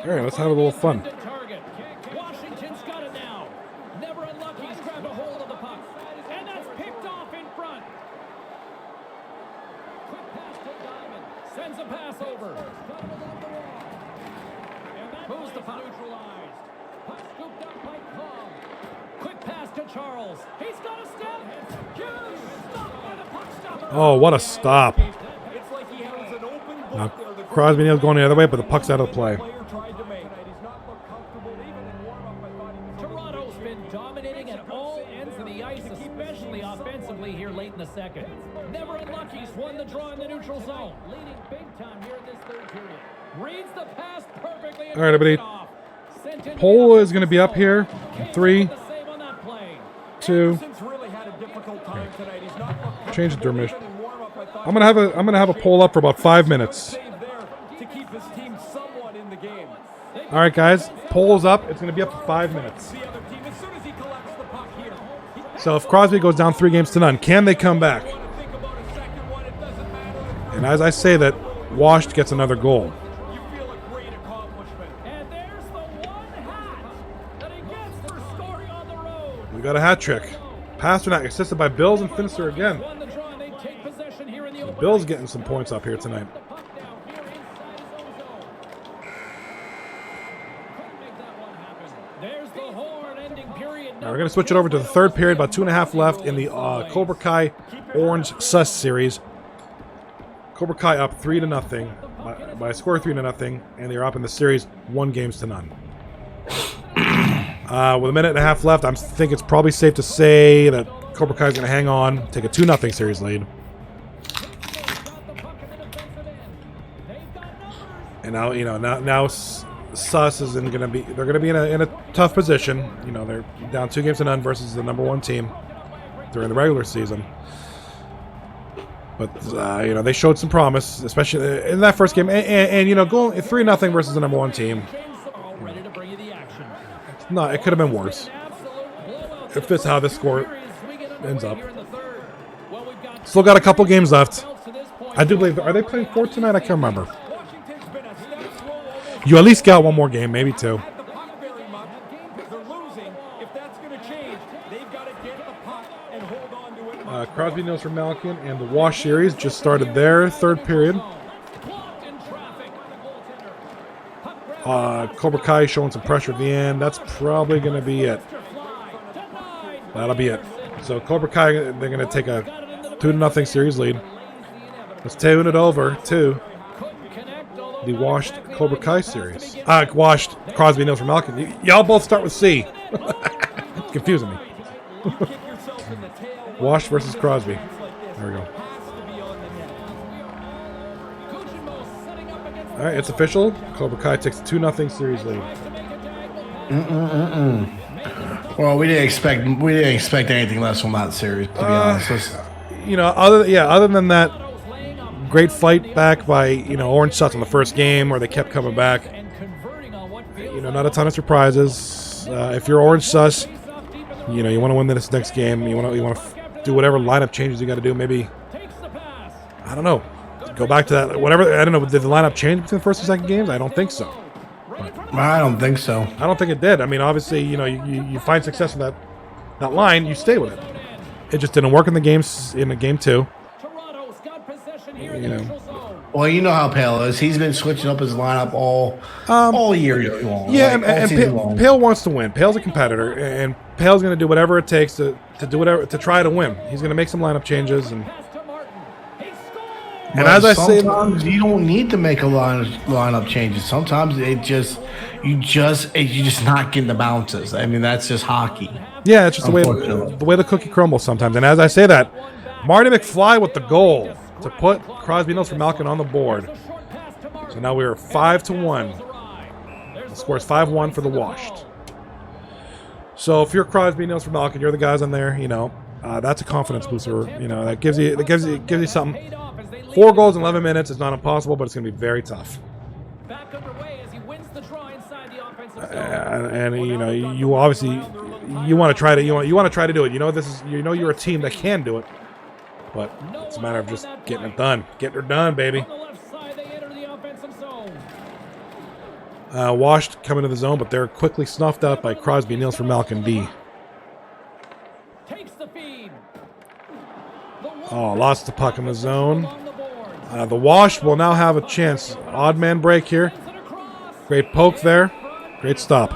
All right, let's have a little fun. Washington's got it now. Never unlucky. He's grabbed a hold of the puck. And that's picked off in front. Quick pass to Diamond. Sends a pass over. Moves the puck. Neutralized. Puck scooped up by Cobb. Quick pass to Charles. He's got a step. Huge stop by the puck stopper. Oh, what a stop. Now, Crosby Neal's going the other way, but the puck's out of play. Both been dominating at all ends of the ice, especially offensively here late in the second. Never Unlucky's won the draw in the neutral zone. Leading big time here in this third period. Reads the pass perfectly. All right, everybody. Poll is going to be up here. 3, 2. Change the dermish. I'm gonna have a poll up for about 5 minutes. All right, guys. Poll's up. It's going to be up for 5 minutes. So if Crosby goes down 3-0, can they come back? And as I say that, Washed gets another goal. We got a hat trick. Pasternak assisted by Bills and Finster again. So Bills getting some points up here tonight. Now we're going to switch it over to the third period. About 2.5 left in the Cobra Kai Orange Sus series. Cobra Kai up 3-0 by a score of 3-0, and they're up in the series 1-0. With a minute and a half left, I think it's probably safe to say that Cobra Kai is going to hang on, take a 2-0 series lead. And now, now Sus is going to be, they're going to be in a tough position. They're down 2-0 versus the #1 team during the regular season. But they showed some promise, especially in that first game, and going 3-0 versus the #1 team. No, it could have been worse. If this is how this score ends up. Still got a couple games left. I do believe. Are they playing 4 tonight? I can't remember. You at least got one more game, maybe 2. Crosby, Nils for Malkin, and the Wash series just started their third period. Cobra Kai showing some pressure at the end. That's probably going to be it. That'll be it. So Cobra Kai, they're going to take a 2-0 series lead. Let's tune it over to the Washed Cobra Kai series. Washed Crosby, Nils for Malkin. Y'all both start with C. It's confusing me. Washed versus Crosby. There we go. All right, it's official. Cobra Kai takes a 2-0 series lead. Well, we didn't expect anything less from that series, to be honest. Other than that great fight back by Orange Sus in the first game where they kept coming back. Not a ton of surprises. If you're Orange Sus, you want to win this next game. You want to do whatever lineup changes you got to do. Maybe, I don't know, go back to that. Whatever. I don't know. Did the lineup change between the first and second games? I don't think so. I don't think so. I don't think it did. I mean, obviously, you find success with that line, you stay with it. It just didn't work in the games in the game 2. Well, you know how Pale is. He's been switching up his lineup all year long. Yeah, and Pale wants to win. Pale's a competitor, and Pale's going to do whatever it takes to do whatever to try to win. He's going to make some lineup changes, and as I say, sometimes you don't need to make a lineup changes. Sometimes you're just not getting the bounces. I mean, that's just hockey. Yeah, it's just the way the cookie crumbles sometimes. And as I say that, Marty McFly with the goal to put Crosby, Nils for Malkin on the board. So now we're 5-1. The score is 5-1 for the Washed. So if you're Crosby, Nils for Malkin, you're the guys on there. That's a confidence booster. That gives you something. 4 goals in 11 minutes is not impossible, but it's going to be very tough. And you obviously you want to try to do it. You're a team that can do it. But it's a matter of just getting it done. Getting it done, baby. Washed coming to the zone, but they're quickly snuffed out by Crosby, Nils for Malkin D. Oh, lost the puck in the zone. The Washed will now have a chance. Odd man break here. Great poke there. Great stop.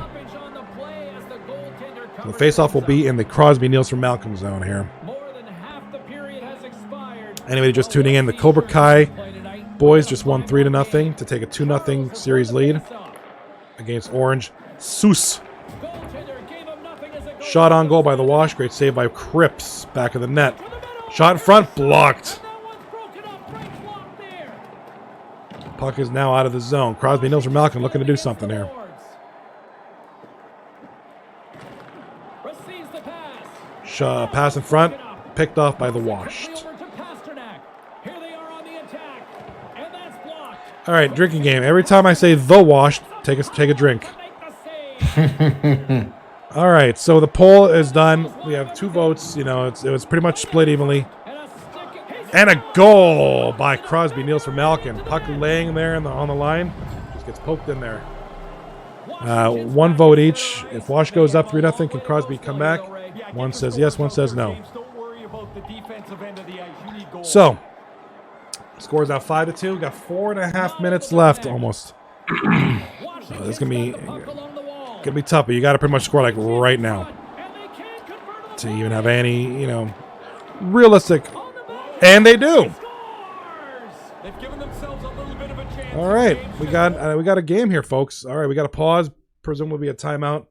The faceoff will be in the Crosby, Nils for Malkin zone here. Anybody just tuning in, the Cobra Kai boys just won 3-0 to take a 2-0 series lead against Orange Sus. Shot on goal by the Wash. Great save by Cripps. Back of the net. Shot in front. Blocked. Puck is now out of the zone. Crosby Nils for Malkin looking to do something here. Pass in front. Picked off by the Washed. All right, drinking game. Every time I say the Washed, take a drink. All right, so the poll is done. We have 2 votes. You know, it was pretty much split evenly. And a goal by Crosby Nils for Malkin. Puck laying there on the line. Just gets poked in there. 1 vote each. If Wash goes up 3-0, can Crosby come back? One says yes, one says no. So, score's out 5-2. Got 4.5 minutes left almost. So this is gonna be tough, but you got to pretty much score like right now to even have any, you know, realistic. And they do. All right, we got a game here, folks. All right, we got a pause. Presumably a timeout.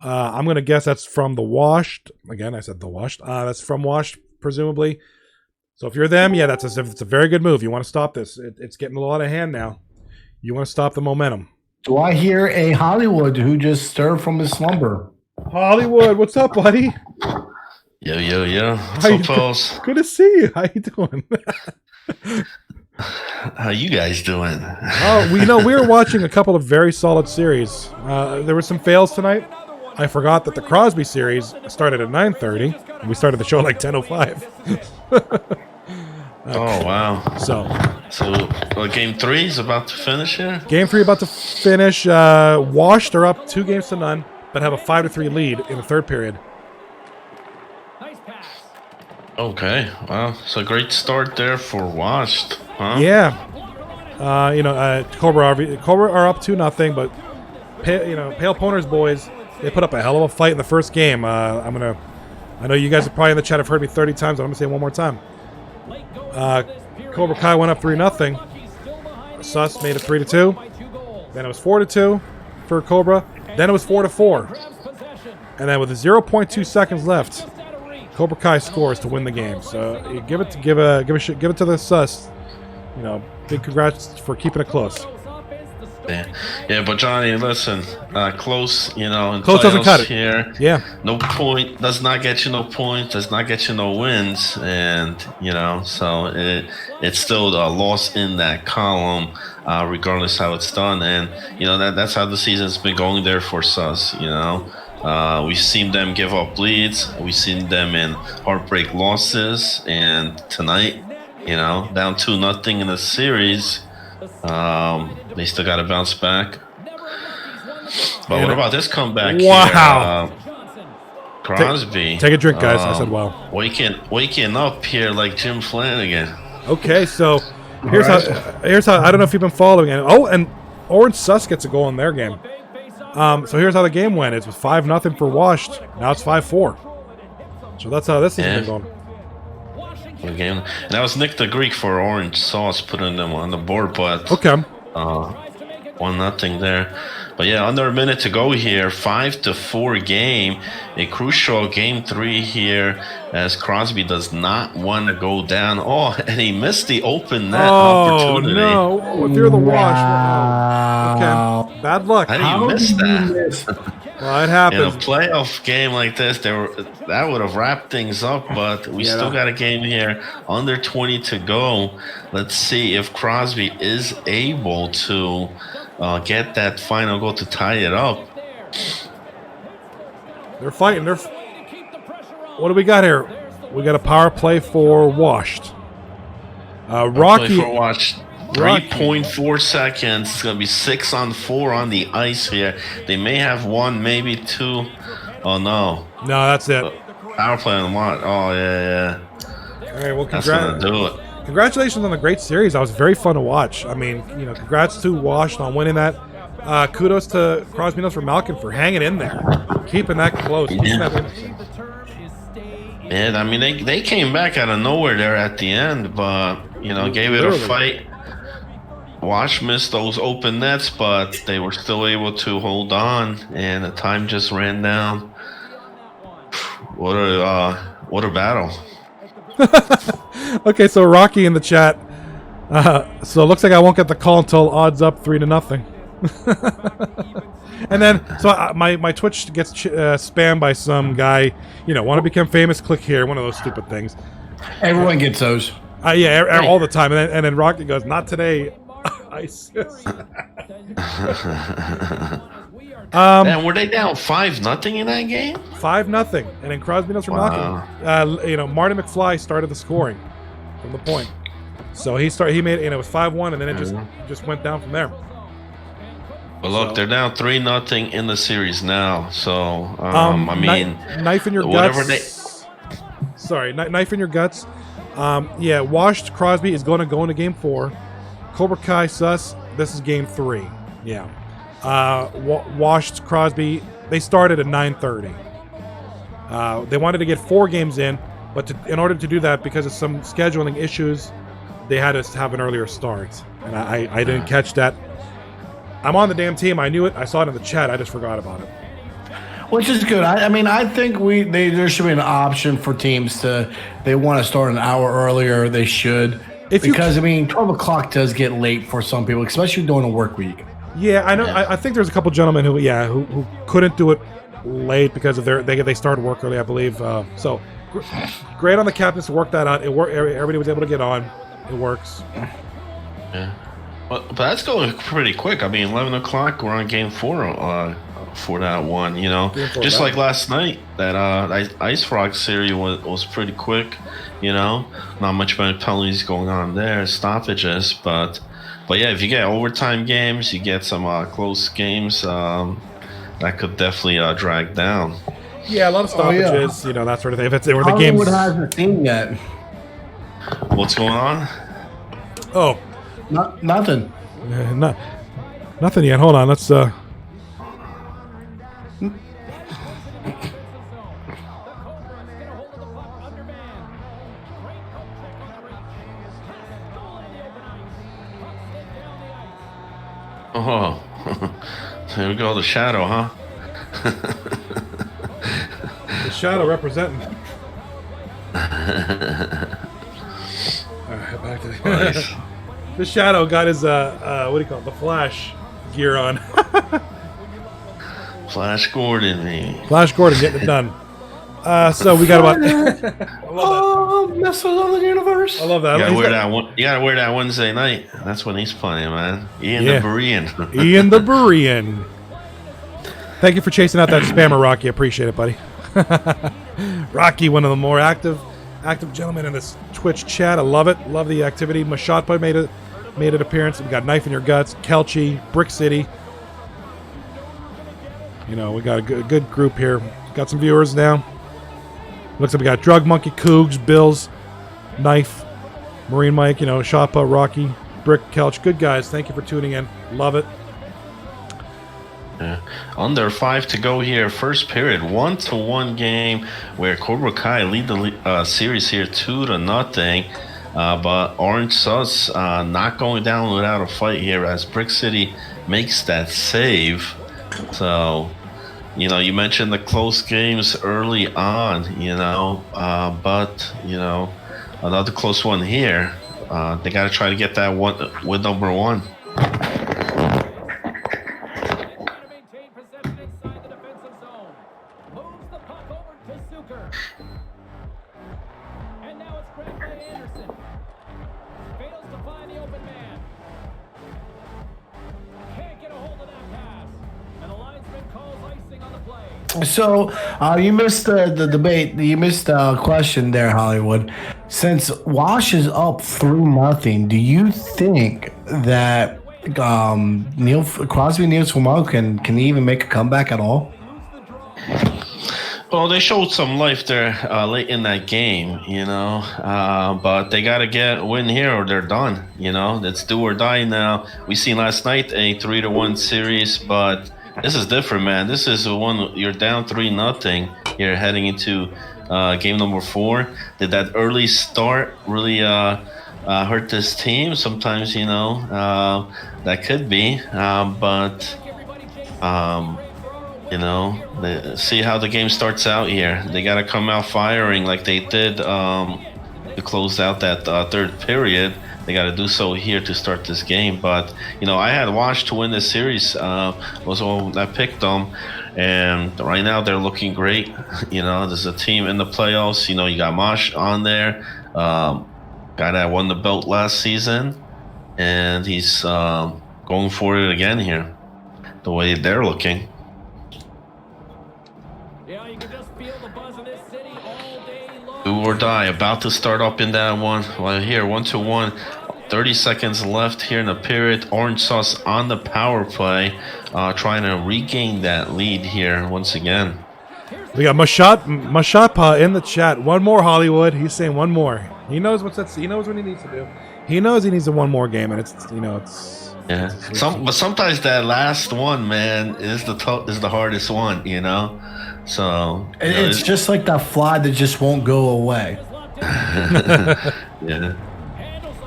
I'm gonna guess that's from the Washed. Again, I said the Washed. That's from Washed, presumably. So if you're them, yeah, it's a very good move. You want to stop this. It's getting a lot of hand now. You want to stop the momentum. Do I hear a Hollywood who just stirred from his slumber? Hollywood, what's up, buddy? Yo. What's up, fellas? Good to see you. How you doing? How you guys doing? Oh, we were watching a couple of very solid series. There were some fails tonight. I forgot that the Crosby series started at 9:30. And we started the show like 10:05. Oh, wow. So game 3 is about to finish here? Game 3 about to finish. Washed are up 2-0, but have a 5-3 lead in the third period. Okay, well, it's a great start there for Washed, huh? Yeah. Cobra are up 2-0, but Pale Poners boys, they put up a hell of a fight in the first game. I know you guys are probably in the chat have heard me 30 times, but I'm gonna say it one more time. Cobra Kai went up 3-0. Sus made it 3-2. Then it was 4-2 for Cobra. Then it was 4-4. And then with 0.2 seconds left, Cobra Kai scores to win the game. So you give it to the Sus. You know, big congrats for keeping it close. Yeah, but Johnny, listen, close, in close doesn't cut it here. Yeah, no point does not get you no points, does not get you no wins, and so it's still a loss in that column, regardless how it's done, and that's how the season's been going there for Sus. We've seen them give up leads, we've seen them in heartbreak losses, and tonight, down 2-0 in the series. They still got to bounce back. But what about this comeback? Wow. Here? Crosby. Take a drink, guys. I said wow. Waking up here like Jim Flanagan. Okay, so here's how I don't know if you've been following it. Oh, and Orange Sus gets a goal in their game. So here's how the game went. It was 5-0 for Washed. Now it's 5-4. So that's how this has been going. Game. And that was Nick the Greek for Orange Sauce putting them on the board, but okay. 1-0 there. But yeah, under a minute to go here. 5-4 game. A crucial game 3 here as Crosby does not want to go down. Oh, and he missed the open net opportunity. Oh no! If you're the Wash, okay, bad luck. How do you miss that? Well, it happens. In a playoff game like this, that would have wrapped things up, but we still got a game here. Under 20 to go. Let's see if Crosby is able to get that final goal to tie it up. They're fighting. What do we got here? We got a power play for Washed. Rocky for Washed. 3.4 seconds. It's going to be 6-on-4 on the ice here. They may have 1, maybe 2. Oh, no. No, that's it. Power play on what? Oh, yeah. All right, well, that's going to do it. Congratulations on the great series. That was very fun to watch. I mean, congrats to Washed on winning that. Kudos to Crosby Nils for Malkin for hanging in there, keeping that close. And I mean, they came back out of nowhere there at the end, but gave it a fight. Wash missed those open nets, but they were still able to hold on, and the time just ran down. What a battle. Okay, so Rocky in the chat. So it looks like I won't get the call until odds up 3-0. And then, so my Twitch gets spammed by some guy. Want to become famous? Click here. One of those stupid things. Everyone gets those. Yeah, all the time. And then Rocky goes, "Not today, ISIS." Man, were they down 5-0 in that game? 5-0, and then Crosby knows from knocking. Marty McFly started the scoring from the point. So he made it. It was 5-1, and then it just went down from there. Well, look, they're down 3-0 in the series now. So I mean, knife in your guts. Sorry, knife in your guts. Yeah, washed Crosby is going to go into Game 4. Cobra Kai sus. This is Game 3. Yeah. Washed Crosby. They started at 9:30. They wanted to get 4 games in, but in order to do that, because of some scheduling issues, they had to have an earlier start, and I didn't catch that. I'm on the damn team. I knew it. I saw it in the chat. I just forgot about it. Which is good. I mean, I think there should be an option for teams they want to start an hour earlier. They should. Because 12 o'clock does get late for some people, especially during a work week. Yeah, I know. I think there's a couple gentlemen who couldn't do it late because of they started work early, I believe. So great on the captains to work that out. It worked. Everybody was able to get on. It works. Yeah. But that's going pretty quick. I mean, 11 o'clock, we're on Game 4 for that one, Just like last night, that Ice Frog series was pretty quick, Not much penalties going on there, stoppages. But yeah, if you get overtime games, you get some close games, that could definitely drag down. Yeah, a lot of stoppages, that sort of thing. If it's the games. Hollywood hasn't seen yet. What's going on? Oh. Nothing. Nothing yet. Hold on. Let's. Oh, there we go. The shadow, huh? The shadow representing. All right, back to the. Nice. The shadow got his what do you call it? The Flash gear on. Flash Gordon, man. Flash Gordon getting it done. So we got about. I love that. Masters of the Universe. I love that. You gotta wear that Wednesday night. That's when he's playing, man. Ian the Berean. Ian the Berean. Thank you for chasing out that spammer, Rocky. I appreciate it, buddy. Rocky, one of the more active gentlemen in this Twitch chat. I love it. Love the activity. Mashotpa made an appearance. We got Knife in Your Guts, Kelchi, Brick City. We got a good group here. Got some viewers now. Looks like we got Drug Monkey, Cougs, Bills, Knife, Marine Mike, Shotpa, Rocky, Brick, Kelch. Good guys. Thank you for tuning in. Love it. Yeah. Under 5 to go here. First period, 1-1 game where Cobra Kai lead the series here 2-0. But Orange Sus not going down without a fight here as Brick City makes that save. So, you mentioned the close games early on, but, another close one here. They got to try to get that one with number 1. So you missed the debate. You missed a question there, Hollywood. Since Wash is up 3-0, do you think that Crosby Niels can even make a comeback at all? Well, they showed some life there late in that game, but they got to get a win here or they're done. It's do or die now. We seen last night a 3-1 series, but this is different, man. This is one you're down 3-0. You're heading into game number 4. Did that early start really hurt this team? Sometimes, that could be, but See how the game starts out here. They got to come out firing like they did to close out that third period. They got to do so here to start this game. But I had Wash to win this series. Was all that picked them, and right now they're looking great. There's a team in the playoffs. You got Mosh on there, guy that won the belt last season, and he's going for it again here. The way they're looking. Yeah, you can just feel the buzz of this city all day long. Do or die, about to start up in that one. Well, here, 1-1. 30 seconds left here in the period. Orange Sauce on the power play, trying to regain that lead here once again. We got Mashapa in the chat. One more, Hollywood. He's saying one more. He knows He knows what he needs to do. He knows he needs a one more game, and it's. Yeah. But sometimes that last one, man, is the hardest one. So it's just like that fly that just won't go away. Yeah.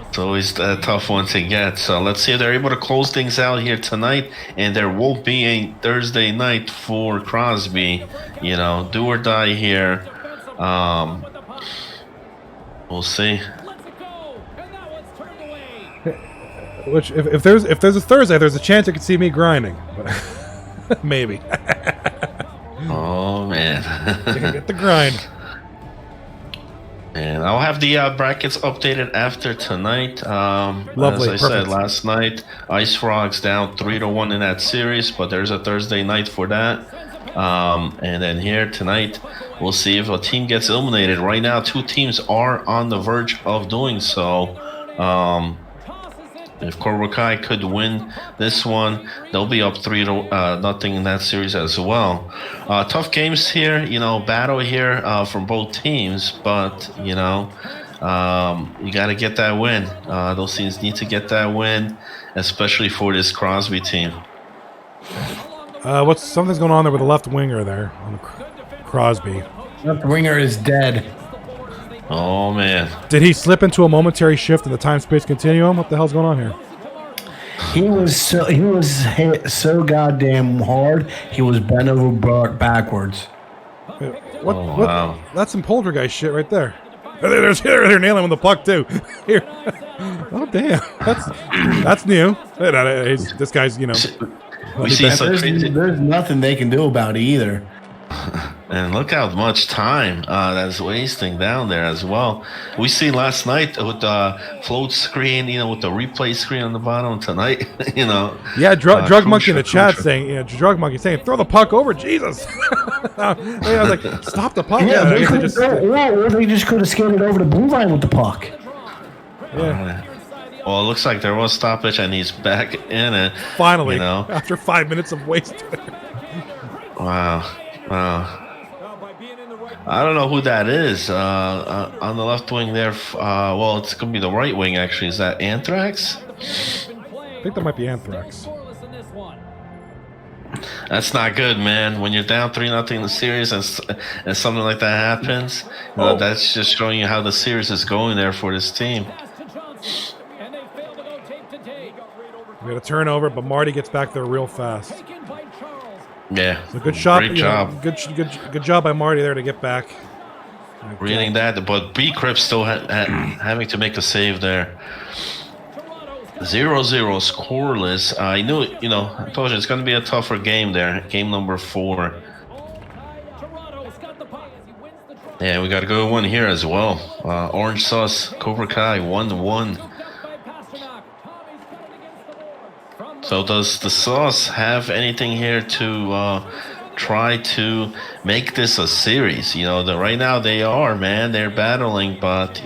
It's always a tough one to get. So let's see if they're able to close things out here tonight. And there won't be a Thursday night for Crosby. Do or die here. We'll see. Which, if there's a Thursday, there's a chance you could see me grinding. But maybe. Oh, man. You can get the grind. And I'll have the brackets updated after tonight. Lovely, as I said last night, Ice Frogs down 3-1 in that series, but there's a Thursday night for that. And then here tonight, we'll see if a team gets eliminated. Right now, 2 teams are on the verge of doing so. If Cobra Kai could win this one, they'll be up 3-0 in that series as well. Tough games here, battle here from both teams, but you got to get that win. Those teams need to get that win, especially for this Crosby team. Something's going on there with the left winger there on the Crosby. Left winger is dead. Oh, man. Did he slip into a momentary shift in the time-space continuum? What the hell's going on here? He was hit so goddamn hard, he was bent over backwards. What? That's some poltergeist shit right there. They're nailing him with the puck, too. Here. Oh, damn. That's new. This guy's, We see there's nothing they can do about it either. And look how much time that's wasting down there as well. We see last night with the float screen, with the replay screen on the bottom tonight, Yeah, Drug Monkey in the chat saying, Drug Monkey saying, throw the puck over, Jesus. I was like, stop the puck. Yeah, they just could have skated over the blue line with the puck. Yeah. Well, it looks like there was stoppage, and he's back in it. Finally, after 5 minutes of waste. Wow. I don't know who that is on the left wing there. Well, it's going to be the right wing, actually. Is that Anthrax? I think that might be Anthrax. That's not good, man. When you're down 3-0 in the series and something like that happens, that's just showing you how the series is going there for this team. We got a turnover, but Marty gets back there real fast. Yeah, so good shot. Great job. Good job by Marty there to get back. Reading that, but B-Crip still having to make a save there. 0-0 scoreless. I knew, I told you it's going to be a tougher game there. Game number 4. Yeah, we got a good one here as well. Orange Sauce, Cobra Kai, 1-1. So does the Sauce have anything here to try to make this a series? Right now they are, man. They're battling, but,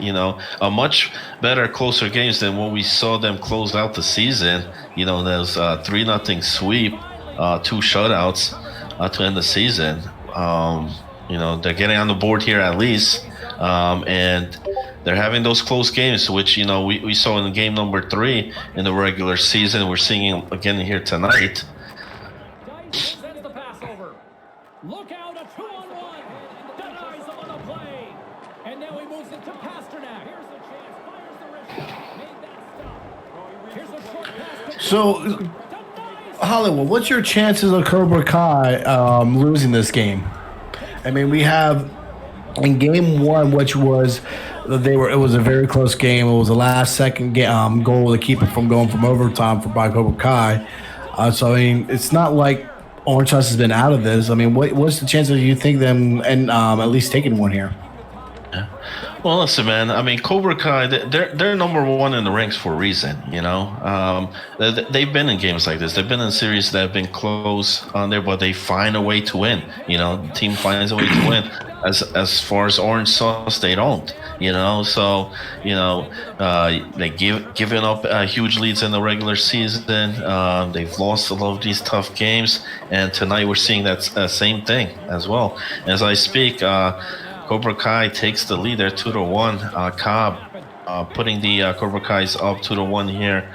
a much better, closer games than what we saw them close out the season. There's 3-0 sweep, 2 shutouts to end the season. They're getting on the board here at least, and they're having those close games, which, we saw in game number 3 in the regular season. We're seeing it again here tonight. Look out, a 2-on-1. Denies him on the play. And now he moves it to Pasternak. Here's a chance. Fires the wrist. Made that stop. Here's a short pass. So Hollywood, what's your chances of Cobra Kai losing this game? I mean, we have in game one, which was it was a very close game. It was the last second goal to keep it from going from overtime by Cobra Kai. So I mean, it's not like Orange House has been out of this. I mean, what's the chances you think them and at least taking one here? Well, listen, man. I mean, Cobra Kai, they're number one in the ranks for a reason. You know, they've been in games like this. They've been in series that have been close on there, but they find a way to win. You know, the team finds a way to win. As far as Orange Sauce, they don't. You know, so they giving up huge leads in the regular season. They've lost a lot of these tough games, and tonight we're seeing that same thing as well. As I speak. Cobra Kai takes the lead there, 2-1. Cobb putting the Cobra Kai's up 2-1 here.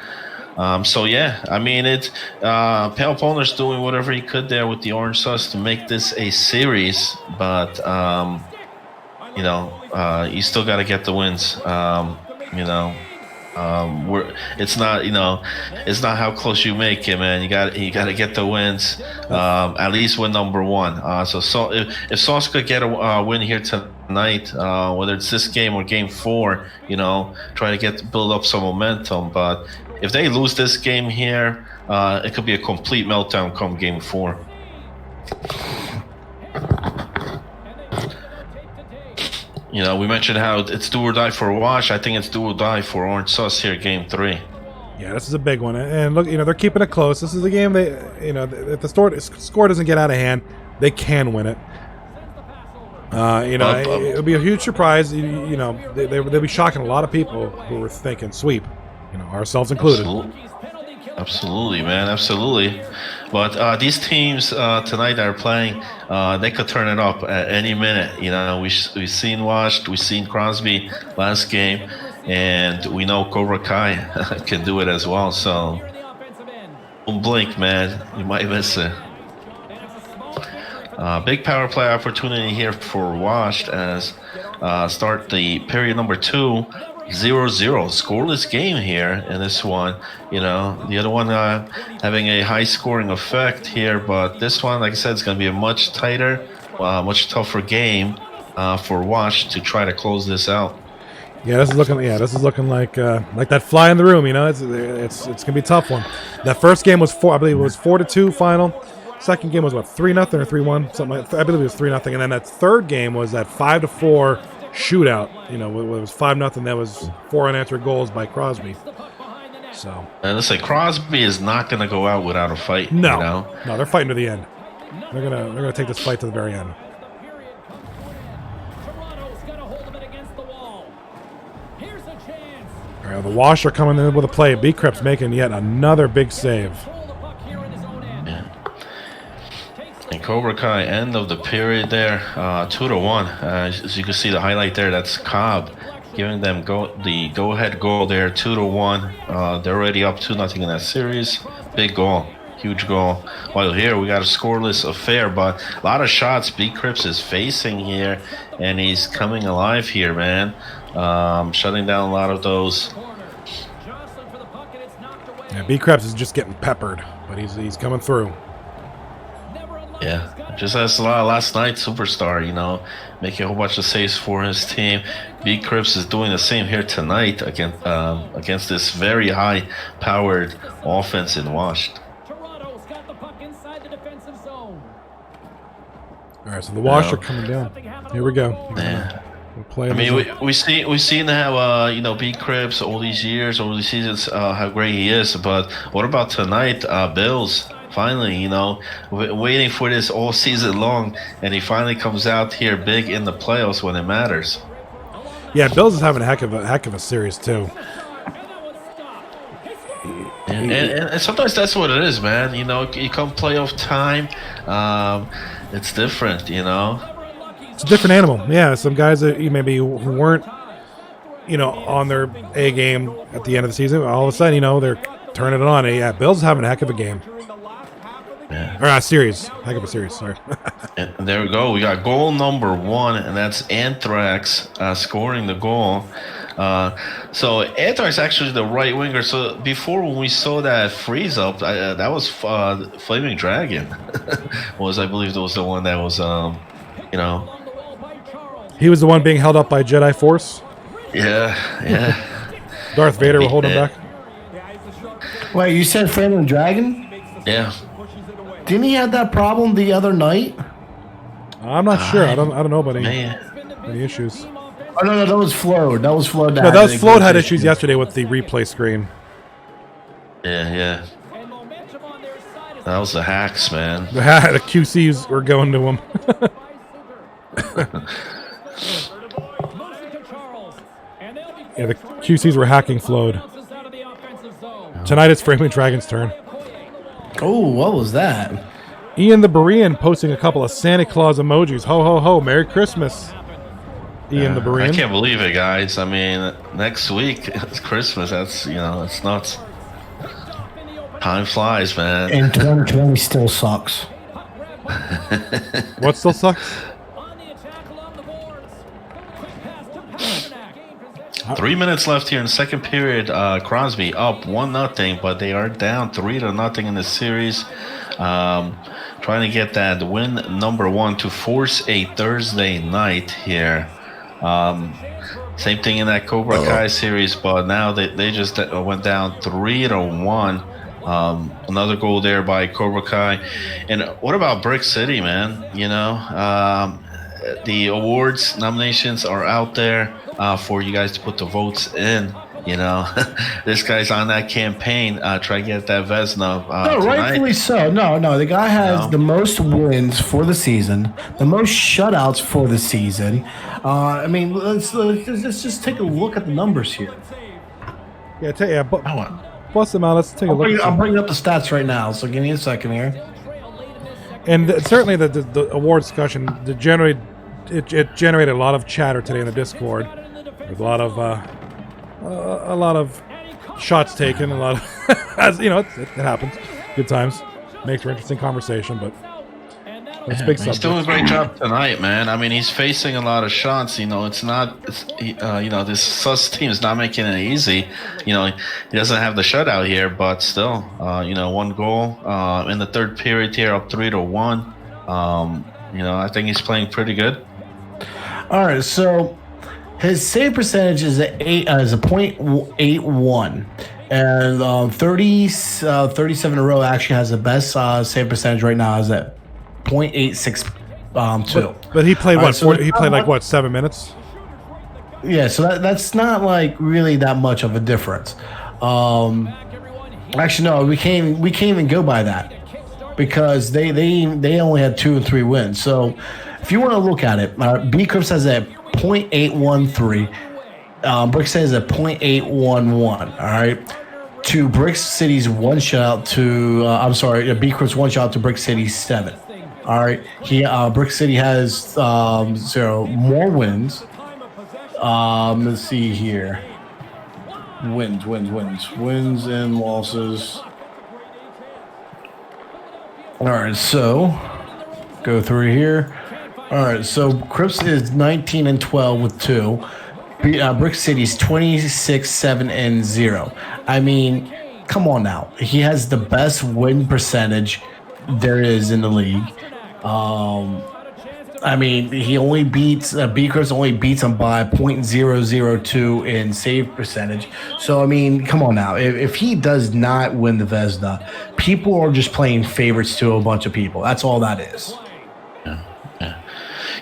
So yeah, I mean Pale Polner's doing whatever he could there with the Orange Sauce to make this a series, but you still got to get the wins. It's not how close you make it, man. You got to get the wins. At least win number one. So if Sauce could get a win here tonight, whether it's this game or game 4, try to build up some momentum. But if they lose this game here, it could be a complete meltdown come game 4. We mentioned how it's do or die for Wash. I think it's do or die for Orange Sauce here, game 3. Yeah, this is a big one. And look, they're keeping it close. This is a game if the score doesn't get out of hand, they can win it. It would be a huge surprise. They'll be shocking a lot of people who were thinking sweep, ourselves included. Absolutely, man, absolutely. But these teams tonight that are playing, they could turn it up at any minute. We've seen Wash, we've seen Crosby last game, and we know Cobra Kai can do it as well. So don't blink, man, you might miss it. Big power play opportunity here for Wash as start the period number 2. 0-0 scoreless game here in this one. The other one having a high scoring effect here, but this one, like I said, is going to be a much tighter, much tougher game for Wash to try to close this out. Yeah, this is looking like that fly in the room. It's going to be a tough one. That first game was 4-2 final. Second game was 3-0 or 3-1, something like that. I believe it was 3-0, and then that third game was that 5-4 shootout. It was 5-0. That was 4 unanswered goals by Crosby. So, and let's say Crosby is not going to go out without a fight. No, they're fighting to the end. They're gonna take this fight to the very end. All right, the Wash are coming in with a play. B-Crep's making yet another big save. And Cobra Kai, end of the period there, 2-1. As you can see the highlight there, that's Cobb giving them the go-ahead goal there, 2-1. They're already up 2-0 in that series. Big goal, huge goal. While here we got a scoreless affair, but a lot of shots B-Crips is facing here, and he's coming alive here, man. Shutting down a lot of those. Yeah, B-Creps is just getting peppered, but he's coming through. Yeah, just as last night, Superstar, making a whole bunch of saves for his team. B-Crips is doing the same here tonight against this very high-powered offense in Wash. All right, so the Wash are coming down. Here we go. Yeah. I mean, we've seen how B-Crips all these years, all these seasons, how great he is. But what about tonight, Bills? Finally, waiting for this all season long, and he finally comes out here big in the playoffs when it matters. Yeah, Bills is having a heck of a series too. And sometimes that's what it is, man. You come playoff time, it's different. It's a different animal. Yeah, some guys that maybe who weren't, on their A game at the end of the season, all of a sudden, they're turning it on. Yeah, Bills is having a heck of a game. Series. Heck of a series. Sorry. And there we go. We got goal number 1, and that's Anthrax scoring the goal. So Anthrax actually the right winger. So before when we saw that freeze up, that was Flaming Dragon. I believe that was the one that was He was the one being held up by Jedi Force. Yeah. Darth Vader will hold him back. Wait, you said Flaming Dragon? Yeah. Didn't he have that problem the other night? I'm not sure. I don't know about any issues. Oh no, that was Float. That was Float. No, that was Float had issues yesterday with the replay screen. Yeah. That was the hacks, man. The QCs were going to him. Yeah, the QCs were hacking Float. Tonight it's Framing Dragon's turn. Oh, what was that? Ian the Berean posting a couple of Santa Claus emojis. Ho, ho, ho. Merry Christmas. Ian the Berean. I can't believe it, guys. I mean, next week it's Christmas. That's, it's nuts. Time flies, man. And 2020 still sucks. What still sucks? 3 minutes left here in the second period. Crosby up 1-0, but they are down 3-0 in the series. Trying to get that win number 1 to force a Thursday night here. Same thing in that Cobra Kai series, but now they just went down 3-1. Another goal there by Cobra Kai. And what about Brick City, man? The awards nominations are out there for you guys to put the votes in. This guy's on that campaign, try to get that Vesna No, tonight. rightfully so. No. The guy has the most wins for the season, the most shutouts for the season. I mean, let's just take a look at the numbers here. Bust them out. Let's take a look. I'm bringing up the stats right now, so give me a second here. And certainly the award discussion generated a lot of chatter today in the Discord. There's a lot of shots taken, a lot of it happens. Good times, makes for interesting conversation, but it's big He's subject. doing a great job tonight, man. I mean, he's facing a lot of shots. This sus team is not making it easy. He doesn't have the shutout here, but still, 1 goal in the third period here, up 3-1. I think he's playing pretty good. All right, so his save percentage is a .81, and 37 in a row actually has the best save percentage right now. Is at .862. But he played All right, he played 7 minutes. Yeah, so that's not like really that much of a difference. Actually, no, we can't even go by that because they only had 2 and 3 wins. So if you want to look at it, B Crips has a .813. Brick City has a .811. All right, to Brick City's 1 shutout to B Crips 1 shutout to Brick City 7. All right, Brick City has 0 more wins. Let's see here. Wins and losses. All right, so go through here. All right, so Crips is 19-12 with 2. Brick City's 26-7-0. I mean, come on now. He has the best win percentage there is in the league. I mean, he only beats B Crips only beats him by .002 in save percentage. So I mean, come on now. If he does not win the Vesna, people are just playing favorites to a bunch of people. That's all that is.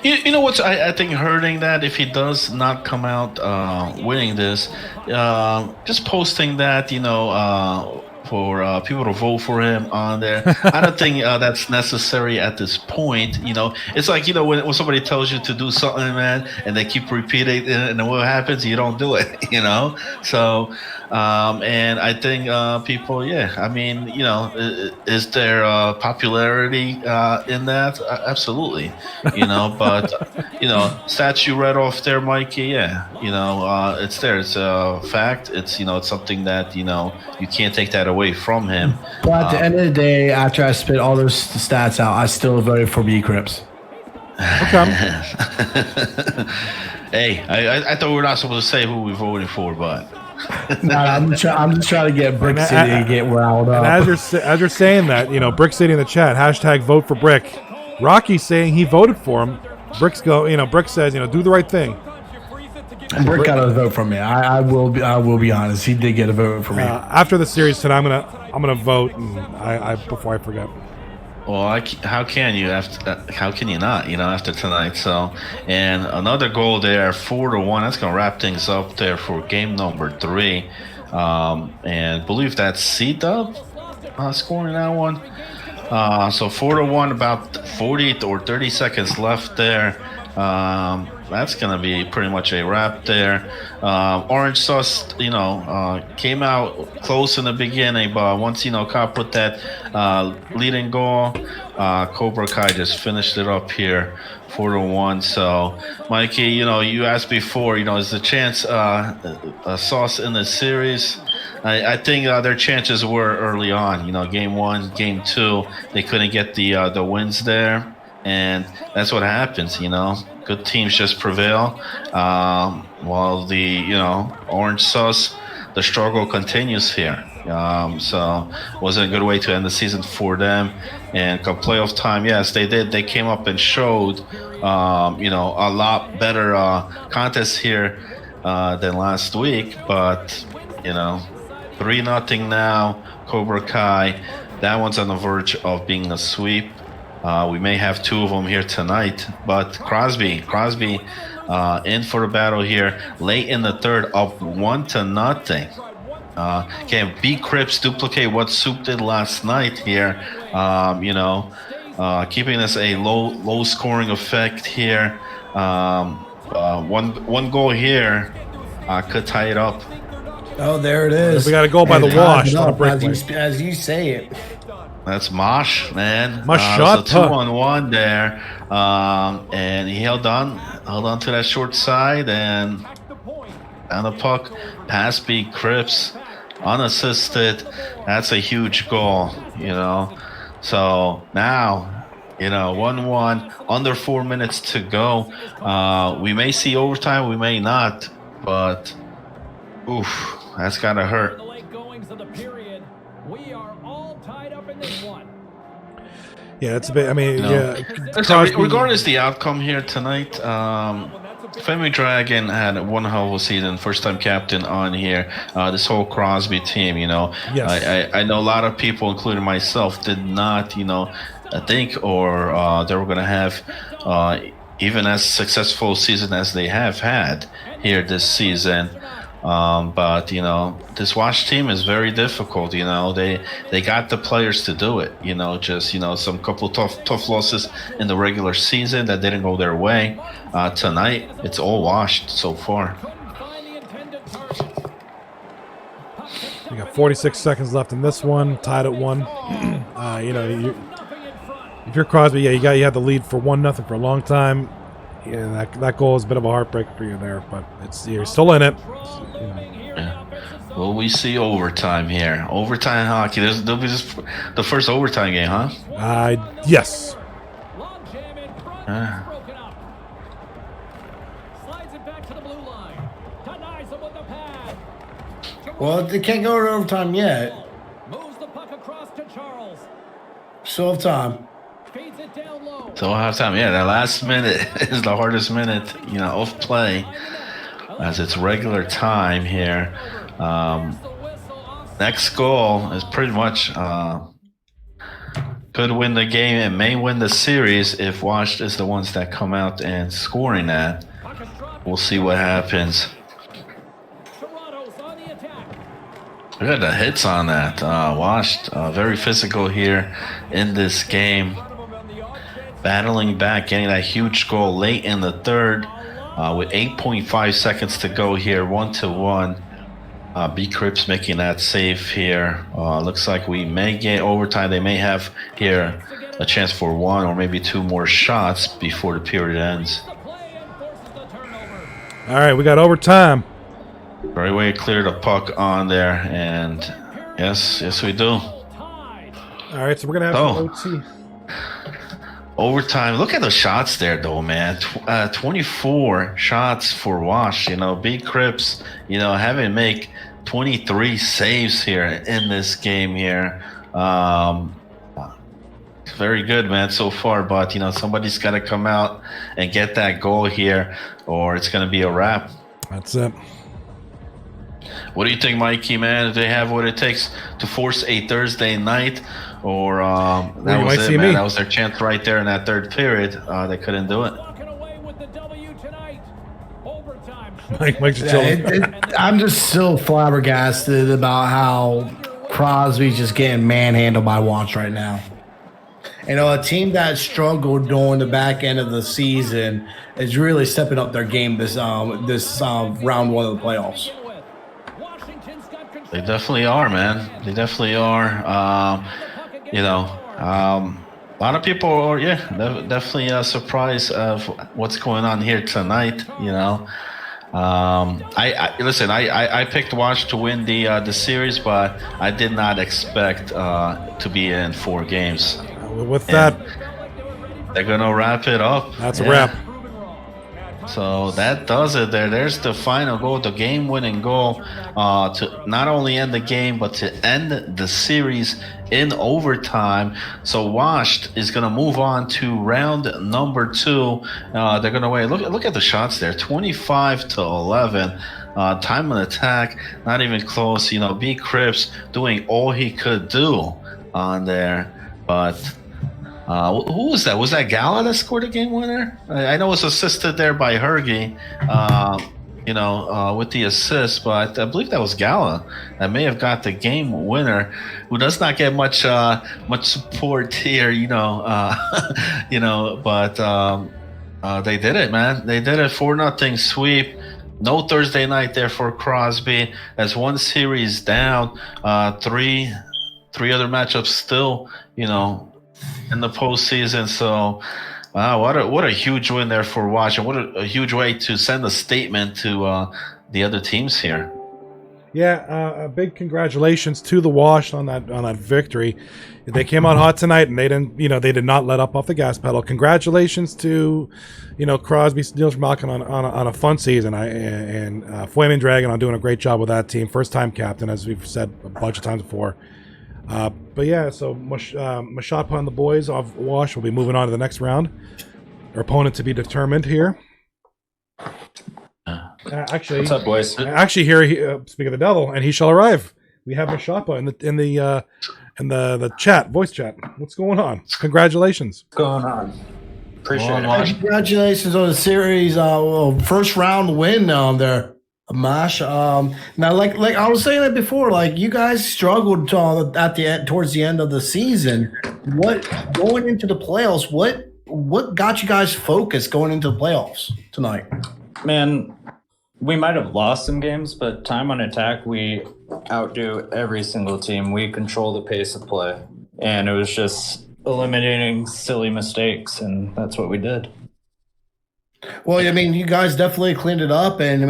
You know what's I think hurting that if he does not come out winning this, just posting that for people to vote for him on there. I don't think that's necessary at this point. It's like when somebody tells you to do something, man, and they keep repeating it, and then what happens? You don't do it. So. And I think people, I mean, is there popularity in that? Absolutely, but stats you read off there, Mikey, it's there. It's a fact. It's it's something that you can't take that away from him. But at the end of the day, after I spit all those stats out, I still voted for B Crips. Okay. Hey, I thought we were not supposed to say who we voted for, but No, I'm just trying to get Brick City and get riled up. And as you're saying that, you know, Brick City in the chat, hashtag vote for Brick. Rocky's saying he voted for him. Brick says, you know, do the right thing. Brick got a vote from me. I will be honest. He did get a vote from me. After the series tonight, I'm gonna vote, and I before I forget. well, how can you how can you not? You know, after tonight. So, and another goal there, 4-1. That's gonna wrap things up there for game number 3. And believe that's C-Dub scoring that one. So 4-1, about 40 or 30 seconds left there. That's going to be pretty much a wrap there. Orange Sauce, came out close in the beginning, but once, Kyle put that leading goal, Cobra Kai just finished it up here, 4-1. So, Mikey, you asked before, is the chance Sauce in the series? I think their chances were early on. Game 1, game 2, they couldn't get the wins there, and that's what happens. Good teams just prevail, while the Orange Sauce, the struggle continues here. So wasn't a good way to end the season for them. And come playoff time, yes, they did. They came up and showed, a lot better contest here than last week. But 3-0 now, Cobra Kai. That one's on the verge of being a sweep. We may have 2 of them here tonight, but Crosby in for the battle here late in the third, up 1-0. Can B Crips duplicate what Soup did last night here? Keeping this a low scoring effect here. One goal here could tie it up. Oh, there it is. We got to go by the wash. As you say it. That's Mosh, man. Mosh so 2-on-1 there, and he held on to that short side, and down the puck, pass B Crips, unassisted. That's a huge goal, So now, 1-1, under 4 minutes to go. We may see overtime, we may not, but oof, that's gotta hurt. Yeah, it's a bit. I mean, regardless of the outcome here tonight, Femi Dragon had one hell of a season, first-time captain on here. This whole Crosby team, Yes. I know a lot of people, including myself, did not, think or they were going to have even as successful season as they have had here this season. But this Wash team is very difficult. They got the players to do it. Just some couple tough losses in the regular season that didn't go their way. Tonight it's all washed so far. We got 46 seconds left in this one, tied at 1. If you're Crosby, you had the lead for 1-0 for a long time. Yeah, that goal is a bit of a heartbreak for you there, but you're still in it. Yeah. Well, we see overtime here. Overtime hockey. There'll be just the first overtime game, huh? Yes. Well, they can't go to overtime yet. Still have time. So half time, that last minute is the hardest minute, of play, as it's regular time here. Next goal is pretty much could win the game and may win the series if Wash is the ones that come out and scoring that. We'll see what happens. We got the hits on that. Washed, very physical here in this game. Battling back, getting that huge goal late in the third with 8.5 seconds to go here, 1-1. B Crips making that save here. Looks like we may get overtime. They may have here a chance for 1 or maybe 2 more shots before the period ends. All right, we got overtime. Right way clear the puck on there, and Yes, we do. All right, so we're going to have some OT. Overtime. Look at the shots there, though, man. 24 shots for Wash. Big Crips, having make 23 saves here in this game here. Very good, man, so far. But, somebody's got to come out and get that goal here, or it's going to be a wrap. That's it. What do you think, Mikey, man? Do they have what it takes to force a Thursday night? Or that was it, man. That was their chance right there in that third period. They couldn't do it. I'm just still flabbergasted about how Crosby's just getting manhandled by Watch right now. A team that struggled during the back end of the season is really stepping up their game this round one of the playoffs. They definitely are, man. They definitely are. A lot of people are, definitely surprised of what's going on here tonight. I picked Watch to win the series, but I did not expect to be in 4 games. With that, they're gonna wrap it up. That's a wrap. So that does it there. There's the final goal, the game-winning goal to not only end the game, but to end the series in overtime. So Washed is going to move on to round number 2. They're going to wait. Look at the shots there, 25-11. Time on attack, not even close. B. Cripps doing all he could do on there. But who was that? Was that Gala that scored a game winner? I know it was assisted there by Hergy, with the assist, but I believe that was Gala that may have got the game winner, who does not get much support here, but they did it, man. They did it, 4-0 sweep. No Thursday night there for Crosby. As one series down, three other matchups still, in the postseason. So, what a huge win there for Wash, and what a huge way to send a statement to the other teams here. Yeah, a big congratulations to the Wash on that victory. They came out hot tonight, and they did not let up off the gas pedal. Congratulations to, Crosby, Steele, Malkin on a fun season. And Flaming Dragon on doing a great job with that team. First time captain, as we've said a bunch of times before. But yeah, so Mashapa and the boys of Wash will be moving on to the next round. Our opponent to be determined here. Actually, what's up, boys? Actually, here, speak of the devil, and he shall arrive. We have Mashapa in the chat, voice chat. What's going on? Congratulations. What's going on? Appreciate it. Congratulations on the series first round win there. Mash, now, like I was saying it before, like you guys struggled towards the end of the season. What going into the playoffs? What got you guys focused going into the playoffs tonight? Man, we might have lost some games, but time on attack, we outdo every single team. We control the pace of play, and it was just eliminating silly mistakes, and that's what we did. Well, I mean, you guys definitely cleaned it up, and a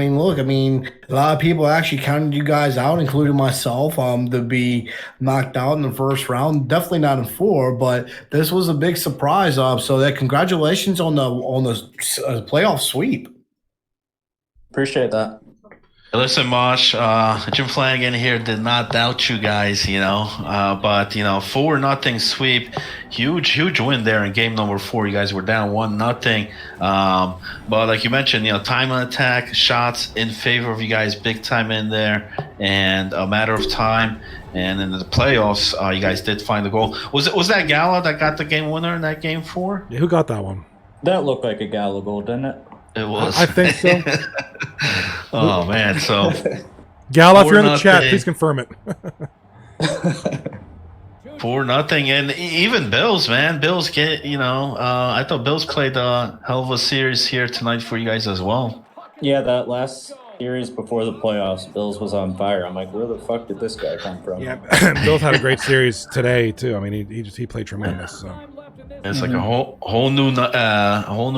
lot of people actually counted you guys out, including myself, to be knocked out in the first round. Definitely not in 4, but this was a big surprise. So that congratulations on the playoff sweep. Appreciate that. Listen, Mosh, Jim Flanagan here did not doubt you guys, but 4-0 sweep, huge win there in game number 4. You guys were down 1-0, but like you mentioned, time on attack, shots in favor of you guys, big time in there, and a matter of time. And in the playoffs, you guys did find the goal. Was that Gala that got the game winner in that game 4? Yeah, who got that one? That looked like a Gala goal, didn't it? It was. I think so. Oh man! So, Gal, if you're in the chat, please confirm it. 4-0, and even Bills, man. Bills get. I thought Bills played a hell of a series here tonight for you guys as well. Yeah, that last series before the playoffs, Bills was on fire. I'm like, where the fuck did this guy come from? Yeah, Bills had a great series today too. I mean, he played tremendous. So. It's like a whole new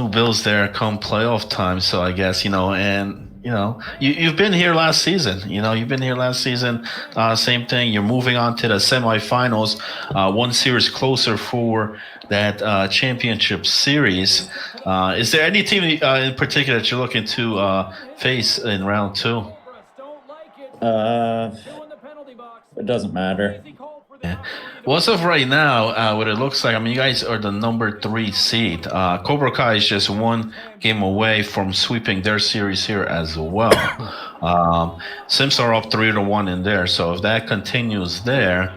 Bills there come playoff time. So I guess and you've been here last season. You've been here last season. Same thing. You're moving on to the semifinals, one series closer for that championship series. Is there any team in particular that you're looking to face in round 2? It doesn't matter. Yeah. Well, as of right now, what it looks like, I mean, you guys are the number 3 seed. Cobra Kai is just one game away from sweeping their series here as well. Sims are up 3-1 in there, so if that continues there,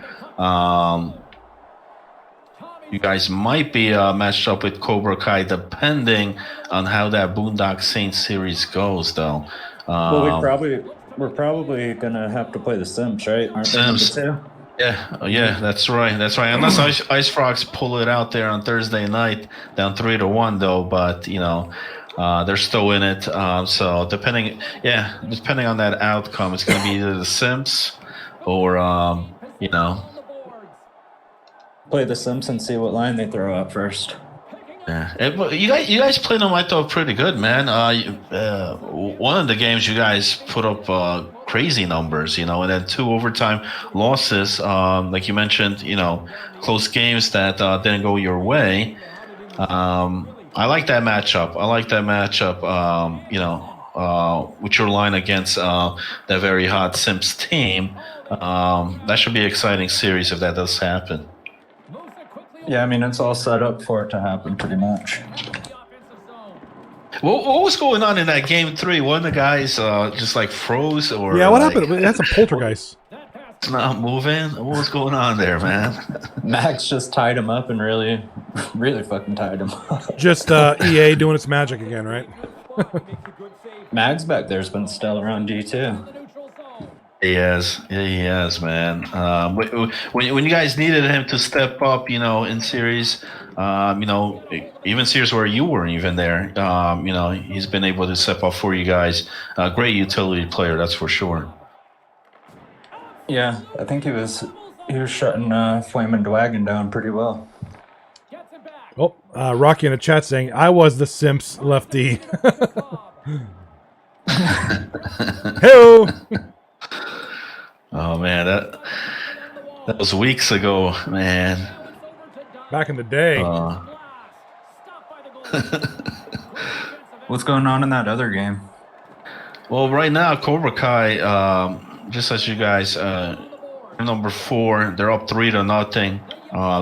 you guys might be matched up with Cobra Kai, depending on how that Boondock Saints series goes, though. Well, we're probably gonna have to play the Sims, right? Aren't they number Sims. 2? Yeah, that's right. Unless Ice Frogs pull it out there on Thursday night, down 3-1 though. But they're still in it. So depending on that outcome, it's going to be either the Sims or play the Sims and see what line they throw out first. Yeah, you guys played them, I thought, pretty good, man. One of the games you guys put up crazy numbers, and then 2 overtime losses. Like you mentioned, close games that didn't go your way. I like that matchup. With your line against that very hot Sims team. That should be an exciting series if that does happen. Yeah, I mean, it's all set up for it to happen pretty much. What was going on in that game 3? One of the guys just like froze, or what happened? That's a poltergeist. It's not moving. What was going on there, man? Max just tied him up and really, really fucking tied him up. Just EA doing its magic again, right? Max back there's been stellar on D2. He has, man. When you guys needed him to step up, in series, even series where you weren't even there, he's been able to step up for you guys. Great utility player, that's for sure. Yeah, I think he was shutting Flaming Dwagon down pretty well. Oh, Rocky in the chat saying, I was the Simps lefty. Hey-o! Oh man, that was weeks ago, man. Back in the day. What's going on in that other game? Well, right now, Cobra Kai, just as you guys, number 4, they're up 3-0.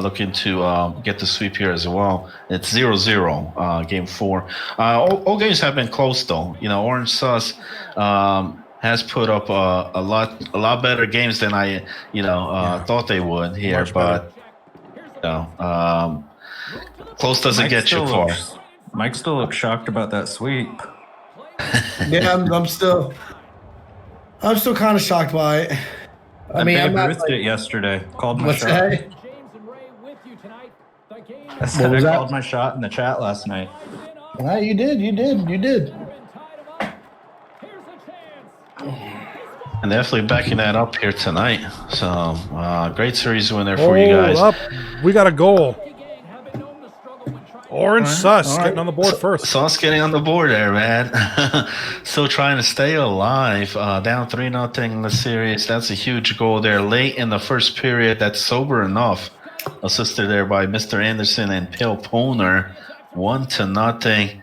Looking to get the sweep here as well. It's 0-0, game 4. All games have been close though. Orange Sus has put up a lot better games than I thought they would here, but close doesn't get you far. Mike still looks shocked about that sweep. Yeah, I'm still kind of shocked by it. I mean, I'm not with it yesterday. Called my what's shot. that? I said What was I that? called my shot in the chat last night. Yeah, you did. And definitely backing that up here tonight. So great series win there for you guys. Hold up. We got a goal. Orange Sus getting on the board first. Sus getting on the board there, man. Still trying to stay alive. Down 3-0 in the series. That's a huge goal there. Late in the first period. That's sober enough. Assisted there by Mr. Anderson and Pale Poner. 1-0.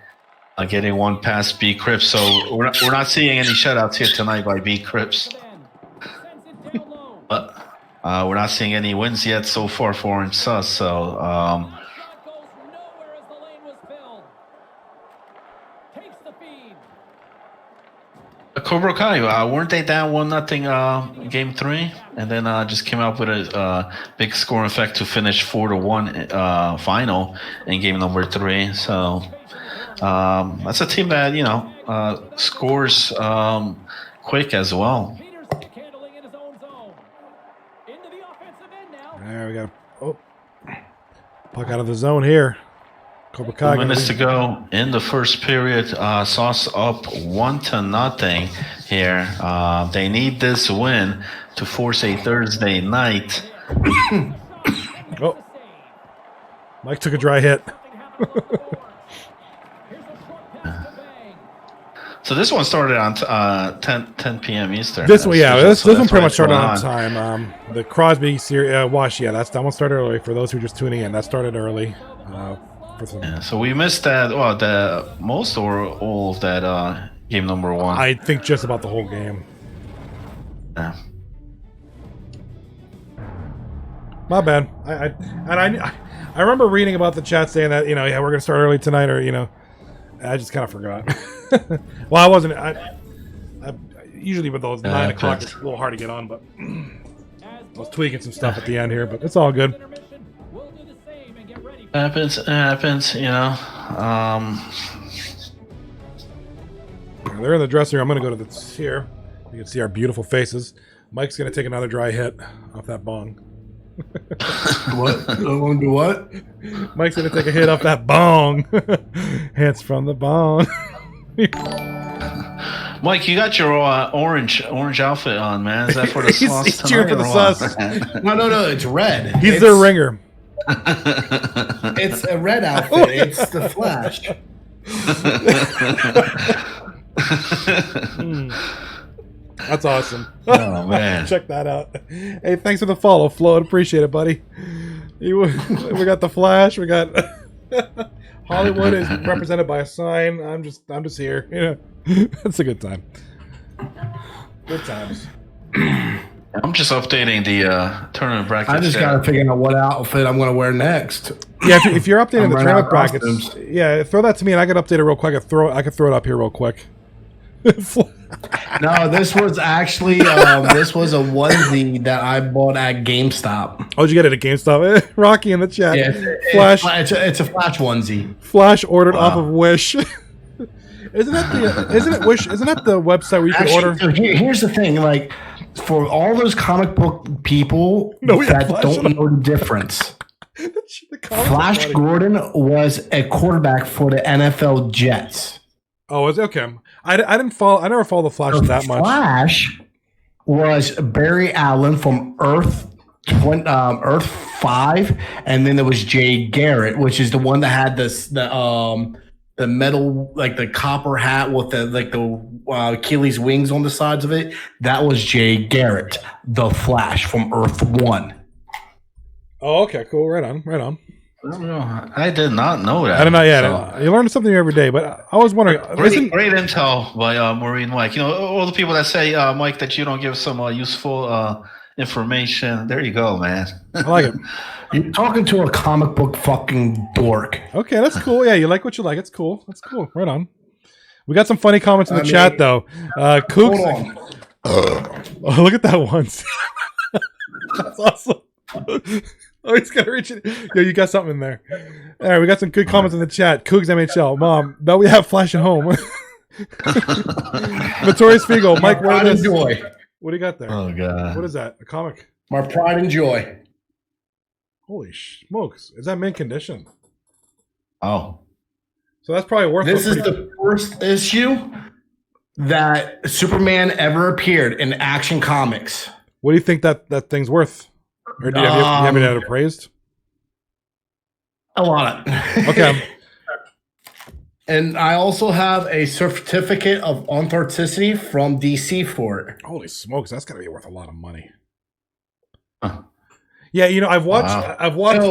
Getting one past B Crips. So we're not seeing any shutouts here tonight by B Crips. But we're not seeing any wins yet so far for Orange Sus. So Cobra Kai, weren't they down 1-0 game 3, and then just came out with a big score effect to finish 4-1 final in game number 3. So that's a team that scores quick as well. There we go. Oh, puck out of the zone here. Cobra Kai. 2 minutes to go in the first period. Sauce up 1-0 here. They need this win to force a Thursday night. Oh, Mike took a dry hit. So this one started on 10 p.m. Eastern. This one, yeah, this one pretty much started on on time. The Crosby series, Wash, yeah, that one started early. For those who are just tuning in, that started early. Yeah, so we missed that. Well, the most or all of that game number 1. I think just about the whole game. Yeah. My bad. I remember reading about the chat saying that yeah, we're gonna start early tonight, or I just kind of forgot. Well, I wasn't. I usually with those 9 o'clock, it's a little hard to get on, but I was tweaking some stuff at the end here, but it's all good. Happens. They're in the dressing room. I'm gonna go to this here. You can see our beautiful faces. Mike's gonna take another dry hit off that bong. What? Do what? Mike's gonna take a hit off that bong. Hits from the bong. Mike, you got your orange outfit on, man. Is that for the sauce He's tonight? cheering for the or sauce. what? No, it's red. He's the ringer. It's a red outfit. It's the Flash. That's awesome. Oh man, check that out. Hey, thanks for the follow, Floyd. Appreciate it, buddy. We got the Flash. We got Hollywood is represented by a sign. I'm just here. It's a good time. Good times. I'm just updating the tournament brackets. I just gotta figure out what outfit I'm gonna wear next. Yeah, if you're updating the tournament brackets, costumes. yeah, throw that to me and I can update it real quick. I can throw it up here real quick. No, this was actually this was a onesie that I bought at GameStop. Oh, did you get it at GameStop? Rocky in the chat. Yeah, Flash. It's a Flash onesie. Flash ordered off of Wish. Isn't it Wish? Isn't that the website where you can order? So here's the thing, like for all those comic book people that don't know the difference. Flash Gordon was a quarterback for the NFL Jets. Oh, is it? Okay. I didn't follow. I never followed the Flash that much. Flash was Barry Allen from Earth 5, and then there was Jay Garrett, which is the one that had the metal, like the copper hat with the Achilles wings on the sides of it. That was Jay Garrett, the Flash from Earth 1. Oh, okay, cool. Right on. I did not know that. I don't know. Yeah, you learn something every day. But I was wondering, great intel by Maureen Mike. All the people that say, Mike, that you don't give some useful information. There you go, man. I like it. You're talking to a comic book fucking dork. Okay, that's cool. Yeah, you like what you like. It's cool. That's cool. Right on. We got some funny comments in the chat though. Cougs. Oh, look at that once. That's awesome. Oh, he's gonna reach it. Yo, you got something in there. All right, we got some good comments in the chat. Cougs MHL. Mom, no, we have Flash at home. Notorious Figo. Mike, what is Joy. What do you got there? Oh god. What is that? A comic? My pride and joy. Holy smokes. Is that mint condition? Oh. So that's probably worth This is the first issue that Superman ever appeared in Action Comics. What do you think that thing's worth? Or do you have it appraised? A lot. Okay. And I also have a certificate of authenticity from DC for it. Holy smokes, that's gotta be worth a lot of money. Huh. Yeah, I've watched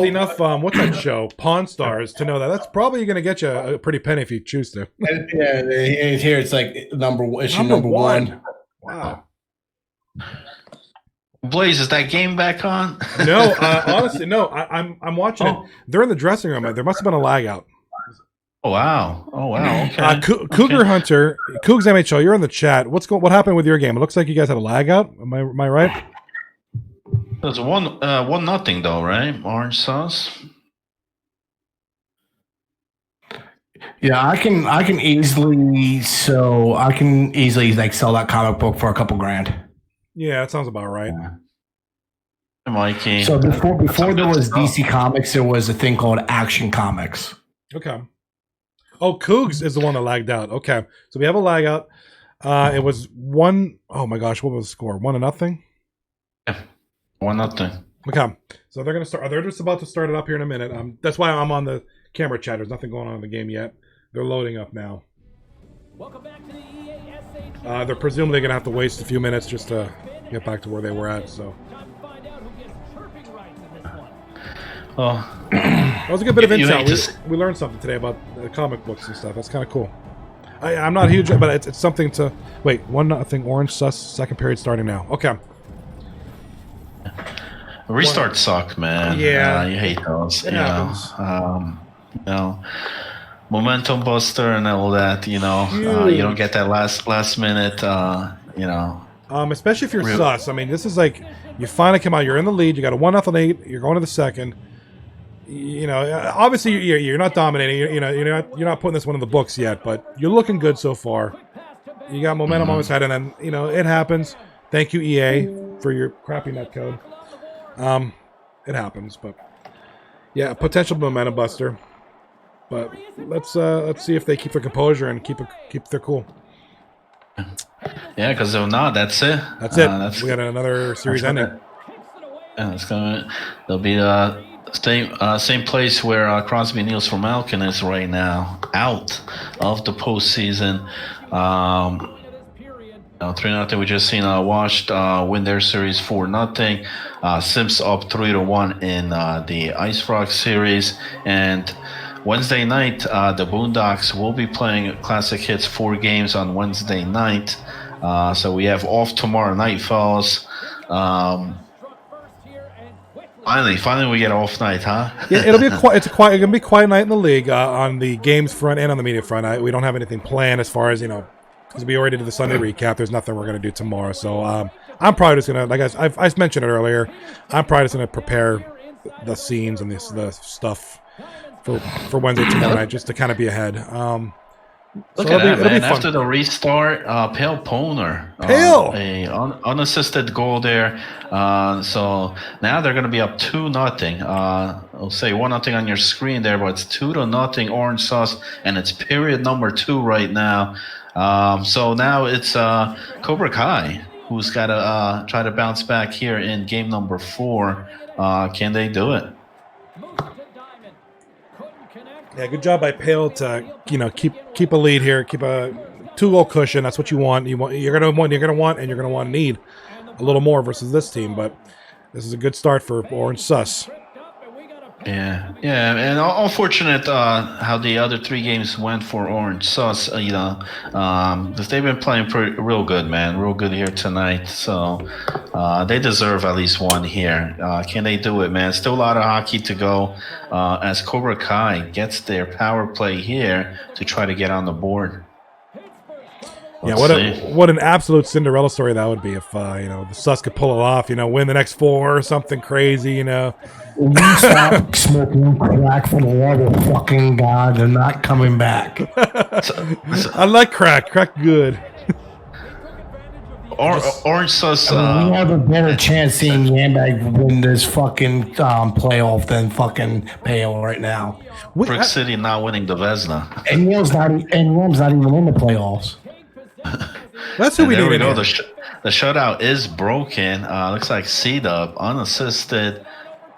enough. What's that show, Pawn Stars, to know that that's probably going to get you a pretty penny if you choose to. And, yeah, here it's like issue number one. Wow. Blaze, is that game back on? No, honestly, no. I'm watching it. They're in the dressing room. There must have been a lag out. Oh wow! Okay. Cougar Hunter, Cougs MHL, you're in the chat. What happened with your game? It looks like you guys had a lag out. Am I right? It's 1-0 though, right? Orange sauce. Yeah, I can easily like sell that comic book for a couple grand. Yeah, that sounds about right. Mikey. So before there was DC Comics, there was a thing called Action Comics. Okay. Oh, Cougs is the one that lagged out. Okay, so we have a lag out. It was 1. Oh my gosh, what was the score? 1-0. Yeah. 1-0. Okay, so they're gonna start. They're just about to start it up here in a minute. That's why I'm on the camera chat. There's nothing going on in the game yet. They're loading up now. Welcome back to the EASA. They're presumably going to have to waste a few minutes just to get back to where they were at. So Time to find out who gets chirping rights in this one. Oh, that was a good bit of You hate insight. We learned something today about comic books and stuff. That's kind of cool. I'm not huge, but it's something to wait. 1-0 Orange Sus. Second period starting now. Okay. restart suck, man. Yeah. You hate those. It happens. You know, momentum buster and all that. You don't get that last minute. Especially if you're Real- sus. I mean, this is like you finally come out. You're in the lead. You got a 1-0 lead. You're going to the second. Obviously you're not dominating. You're not putting this one in the books yet, but you're looking good so far. You got momentum on his head, and then it happens. Thank you, EA, for your crappy net code. It happens, but yeah, potential momentum buster. But let's see if they keep their composure and keep their cool. Yeah, because if not, that's it. That's it. We got another series ending. Yeah, there'll be same place where Crosby Niels from Malkin is right now, out of the postseason. 3-0. We just seen Washed win their series 4-0. Sims up 3-1 in the Ice Rock series, and Wednesday night the Boondocks will be playing Classic Hits 4 games on Wednesday night. So we have off tomorrow night, fellas. Finally, we get off night, huh? Yeah, it's gonna be a quiet night in the league on the games front and on the media front. We don't have anything planned as far as because we already did the Sunday recap. There's nothing we're gonna do tomorrow, so I'm probably just gonna, like I mentioned it earlier, I'm probably just gonna prepare the scenes and the stuff for Wednesday tomorrow night just to kind of be ahead. Look at that, man. After the restart, Pale Poner. A unassisted goal there. So now they're going to be up 2-0. I'll say 1-0 on your screen there, but it's 2-0 Orange Sauce, and it's period number 2 right now. So now it's Cobra Kai who's got to try to bounce back here in game number 4. Can they do it? Yeah, good job by Pale to keep a lead here, keep a 2-goal cushion. That's what you want. You're gonna want, and you're gonna want to need a little more versus this team. But this is a good start for Orange Sus. Yeah, and unfortunate how the other 3 games went for Orange Sus. Because they've been playing real good, man, real good here tonight. So they deserve at least 1 here. Can they do it, man? Still a lot of hockey to go. As Cobra Kai gets their power play here to try to get on the board. What an absolute Cinderella story that would be if the Sus could pull it off. Win the next 4 or something crazy. You stop smoking crack for the love of fucking God. They're not coming back. I like crack. Crack good. Orange Sus. We have a better chance seeing Yambag win this fucking playoff than fucking Pale right now. Brick City not winning the Vesna. And Neil's not even in the playoffs. That's who we need. There we go. The shutout is broken. Looks like C-Dub unassisted.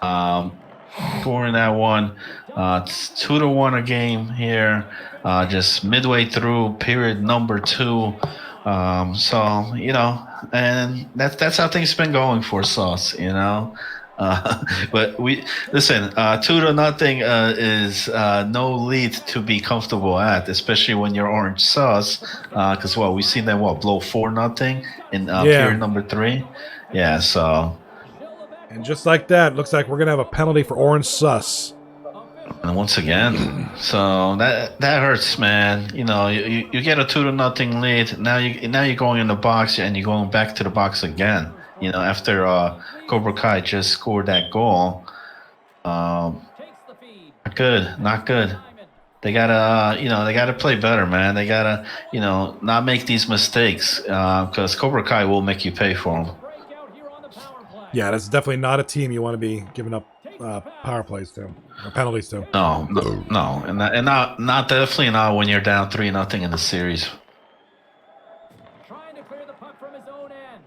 Scoring that one. It's 2-1 a game here. Just midway through period number 2. So and that's how things been going for Sauce. But we listen. 2-0 is no lead to be comfortable at, especially when you're Orange Sauce. Because we've seen them blow 4-0 in period number 3. Yeah. So. And just like that, looks like we're gonna have a penalty for Orange Sus. And once again, so that hurts, man. You get a 2-0 lead. Now you're going in the box and you're going back to the box again. After Cobra Kai just scored that goal. Not good. They gotta play better, man. They gotta not make these mistakes because Cobra Kai will make you pay for them. Yeah, that's definitely not a team you want to be giving up power plays to or penalties to. No, and not definitely not when you're down 3-0 in the series. Trying to clear the puck from his own end,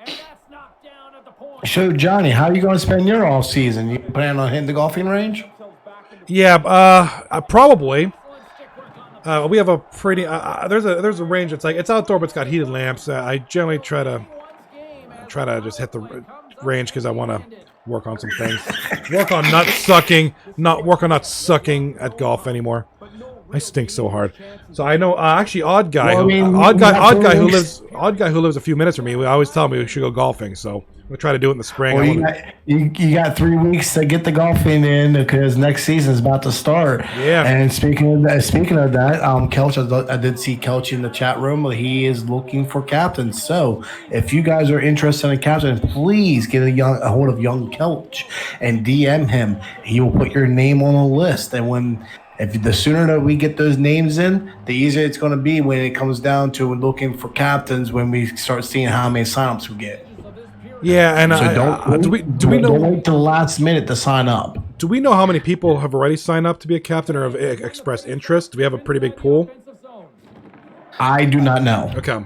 and that's knocked down at the point. So Johnny, how are you going to spend your off season? You planning on hitting the golfing range? Yeah, probably. We have a pretty. There's a range. It's outdoor, but it's got heated lamps. I generally try to just hit the range because I want to work on some things. Work on not sucking at golf anymore. I stink so hard. So I know actually odd guy who lives a few minutes from me. We always tell me we should go golfing. So we'll try to do it in the spring. Well, you got 3 weeks to get the golfing in because next season is about to start. Yeah. And speaking of that, Kelch, I did see Kelch in the chat room. He is looking for captains. So if you guys are interested in captain, please get a hold of young Kelch and DM him. He will put your name on a list. And if the sooner that we get those names in, the easier it's going to be when it comes down to looking for captains. When we start seeing how many signups we get. Yeah, and so do we know? Don't wait till the last minute to sign up. Do we know how many people have already signed up to be a captain or have expressed interest? Do we have a pretty big pool? I do not know. Okay.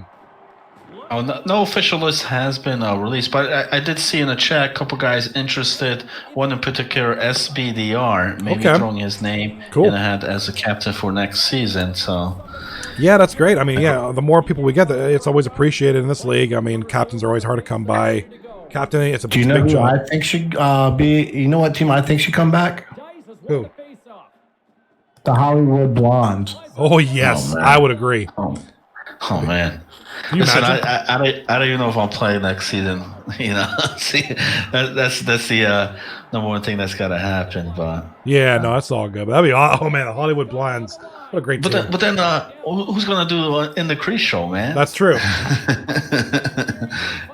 Oh, no official list has been released, but I did see in the chat a couple guys interested. One in particular, SBDR, maybe throwing his name in the hat as a captain for next season. So, yeah, that's great. I mean, yeah, the more people we get, it's always appreciated in this league. I mean, captains are always hard to come by. Captaining, it's a big job. Do you know who I think should be? You know what team I think should come back? Who? The Hollywood Blondes. Oh yes, I would agree. Oh man. Listen, I don't even know if I'll play next season. You know, see, that's the number one thing that's got to happen. But yeah, no, that's all good. But that'd be man, the Hollywood Blondes. What a great team. But then, who's gonna do in the Crease show, man? That's true.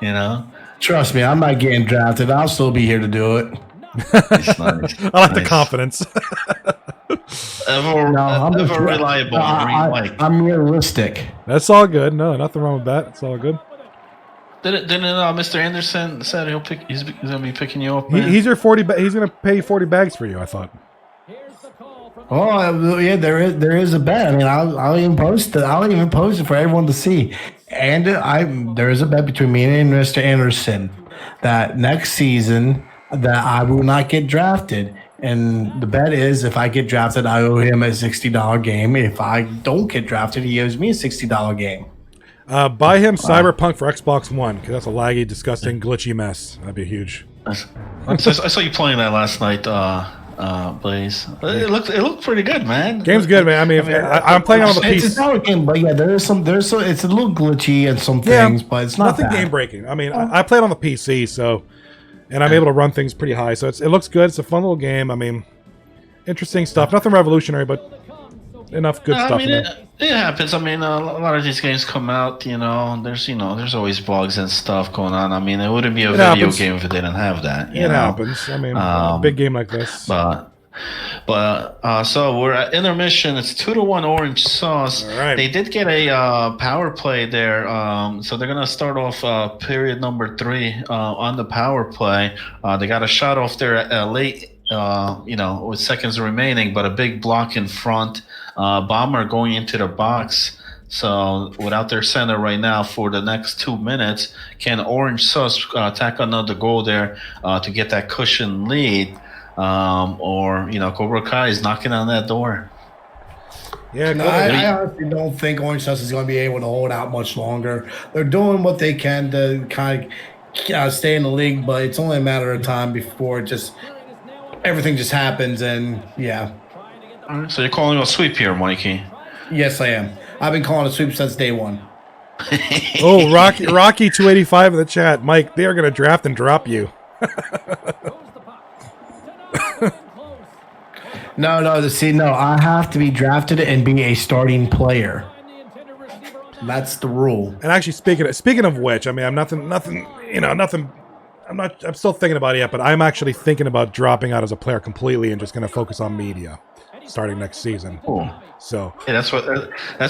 You know, trust me, I'm not getting drafted. I'll still be here to do it. Nice. I like the confidence. Ever reliable. I'm realistic. That's all good. No, nothing wrong with that. It's all good. Didn't Mr. Anderson said he's gonna be picking you up? He's your 40. He's gonna pay 40 bags for you. I thought. Oh yeah, there is a bet. I mean, I'll even post it. I'll even post it for everyone to see. And there is a bet between me and Mr. Anderson that next season that I will not get drafted. And the bet is if I get drafted, I owe him a $60 game. If I don't get drafted, he owes me a $60 game. Buy him Cyberpunk for Xbox One because that's a laggy, disgusting, glitchy mess. That'd be huge. I saw you playing that last night, Blaze. It looked pretty good, man. Game's good, man. I mean, I'm playing on the PC. It's a solid game, but yeah, it's a little glitchy and some things, but it's not nothing game breaking. I mean, I play it on the PC, so. And I'm able to run things pretty high, so it looks good. It's a fun little game. I mean, interesting stuff. Nothing revolutionary, but enough good stuff. I mean, it happens. I mean, a lot of these games come out. There's always bugs and stuff going on. I mean, it wouldn't be a video game if it didn't have that. It happens. I mean, a big game like this. But so we're at intermission. It's 2-1 Orange Sauce. All right. They did get a power play there. So they're gonna start off period number 3 on the power play. They got a shot off there late. With seconds remaining, but a big block in front. Bomber going into the box. So without their center right now for the next 2 minutes, can Orange Sauce tack another goal there to get that cushion lead? Or Cobra Kai is knocking on that door. Yeah, I honestly don't think Orange Sauce is going to be able to hold out much longer. They're doing what they can to kind of stay in the league, but it's only a matter of time before everything just happens. And yeah. So you're calling a sweep here, Mikey? Yes, I am. I've been calling a sweep since day one. Oh, Rocky 285 in the chat, Mike. They are going to draft and drop you. No. I have to be drafted and be a starting player. That's the rule. And actually, speaking of which, I mean, I'm nothing. I'm still thinking about it yet, but I'm actually thinking about dropping out as a player completely and just going to focus on media starting next season. Cool. So yeah, that's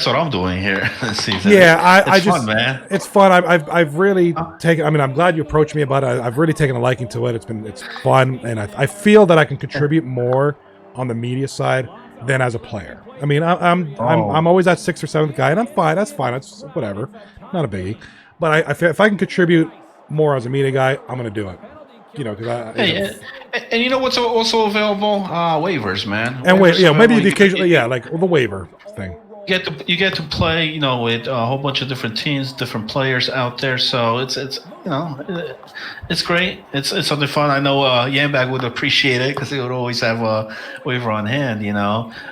what I'm doing here this season. Yeah, it's fun, man. It's fun. I've really taken. I mean, I'm glad you approached me about it. I've really taken a liking to it. It's fun, and I feel that I can contribute more on the media side than as a player. I mean, I'm always that 6th or 7th guy, and I'm fine. That's fine. That's whatever. Not a biggie. But if I can contribute more as a media guy, I'm going to do it. And you know what's also available? Waivers, man. And maybe the occasionally, like the waiver thing. you get to play, with a whole bunch of different teams, different players out there. So it's great. It's something fun. I know Yambag would appreciate it because he would always have a waiver on hand.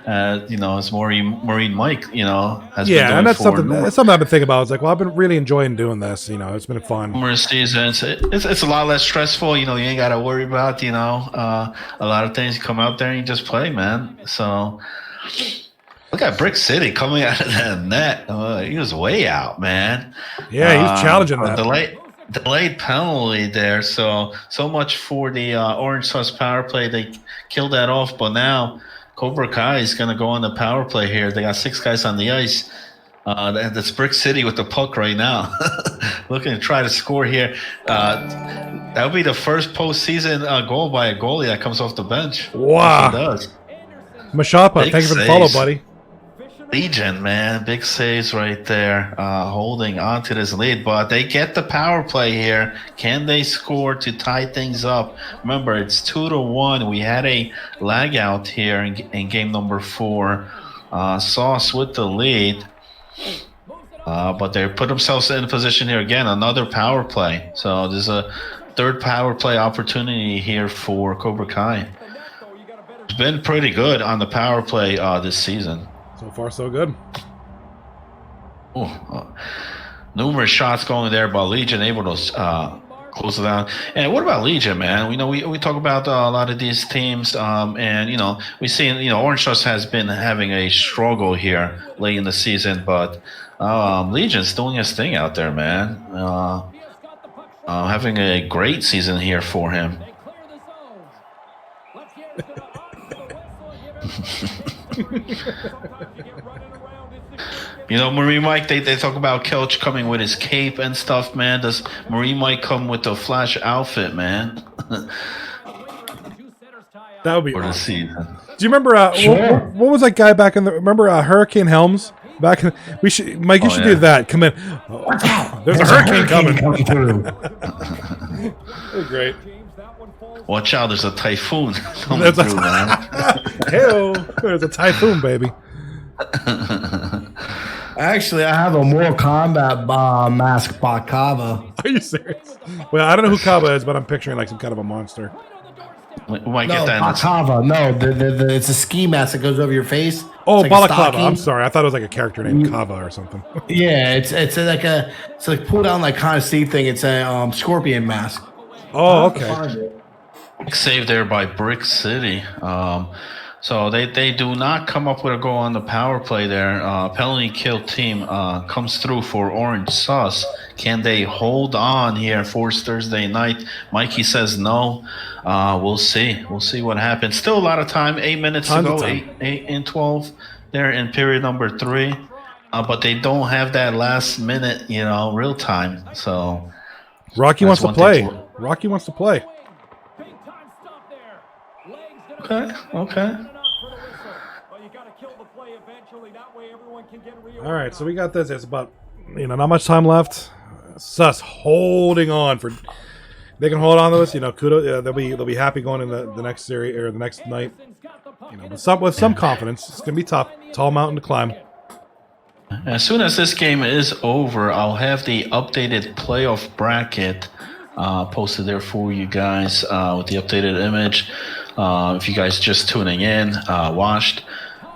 As Marine Mike, has been doing and that's for something I've been thinking about. It's like, well, I've been really enjoying doing this. It's been fun. numerous seasons. It's a lot less stressful. You ain't got to worry about a lot of things. You come out there and you just play, man. So. Look at Brick City coming out of that net. He was way out, man. Yeah, he was challenging that. Delayed penalty there. So much for the Orange Sauce power play. They killed that off, but now Cobra Kai is going to go on the power play here. They got 6 guys on the ice. That's Brick City with the puck right now. Looking to try to score here. That would be the first postseason goal by a goalie that comes off the bench. Wow. He does. Mashapa, thank you for the follow, buddy. Legion, man. Big saves right there, holding on to this lead. But they get the power play here. Can they score to tie things up? Remember, it's 2-1. We had a lag out here in game number 4. Sauce with the lead. But they put themselves in position here again. Another power play. So there's a third power play opportunity here for Cobra Kai. It's been pretty good on the power play this season. So far, so good. Numerous shots going there, but Legion able to close it down. And what about Legion, man? We talk about a lot of these teams, and we see Orange Sauce has been having a struggle here late in the season, but Legion's doing his thing out there, man. Having a great season here for him. Marine Mike, they talk about Kelch coming with his cape and stuff, man. Does Marine Mike come with the Flash outfit, man? That would be for the awesome. season. Do you remember Sure. what was that guy back in the? Remember Hurricane Helms back in? We should, Mike. You should do that. Come in. There's a hurricane coming through. Great. Watch out! There's a typhoon coming There's through, man. Hey, there's a typhoon, baby. Actually, I have a Mortal Kombat mask by Kava. Are you serious? Well, I don't know who Kaba is, but I'm picturing like some kind of a monster. We might No, get that. Bakava. No, it's a ski mask that goes over your face. Oh, It's like a Balaclava. stocking. I'm sorry. I thought it was like a character named Kava or something. Yeah, it's like pull down like kind of Steve thing. It's a scorpion mask. Oh, okay. Save there by Brick City. So they do not come up with a goal on the power play there. Penalty kill team comes through for Orange Sauce. Can they hold on here for Thursday night? Mikey says no. We'll see. We'll see what happens. Still a lot of time. 8 minutes to go. 8 and 12 there in period number 3. But they don't have that last minute, real time. So Rocky wants to play. Rocky wants to play. Okay. All right, so we got this. It's about not much time left. Sus holding on for. They can hold on to us. Kudos. They'll be happy going in the next series or the next night. With some confidence. It's gonna be tough. Tall mountain to climb. As soon as this game is over, I'll have the updated playoff bracket posted there for you guys with the updated image. If you guys just tuning in, Washed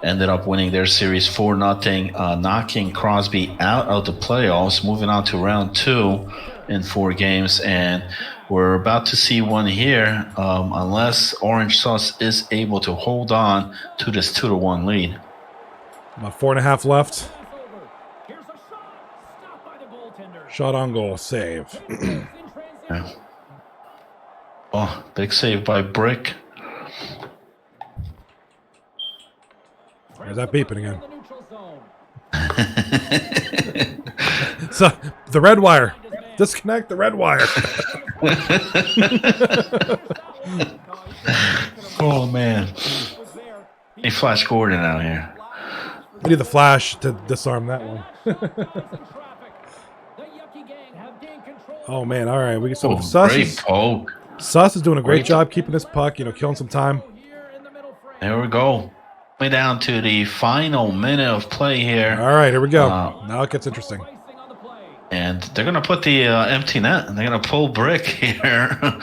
ended up winning their series 4-0, knocking Crosby out of the playoffs, moving on to round 2 in 4 games. And we're about to see one here, unless Orange Sauce is able to hold on to this 2-1 lead. About 4.5 left. Shot on goal, save. Yeah. Oh, big save by Brick. There's that beeping again. So the red wire. Disconnect the red wire. Oh man. Hey, Flash Gordon out here. We need the flash to disarm that one. Oh man, all right. Great poke. Sus is doing a great job keeping this puck, killing some time. There we go. We're down to the final minute of play here. All right, here we go. Now it gets interesting. And they're going to put the empty net, and they're going to pull Brick here.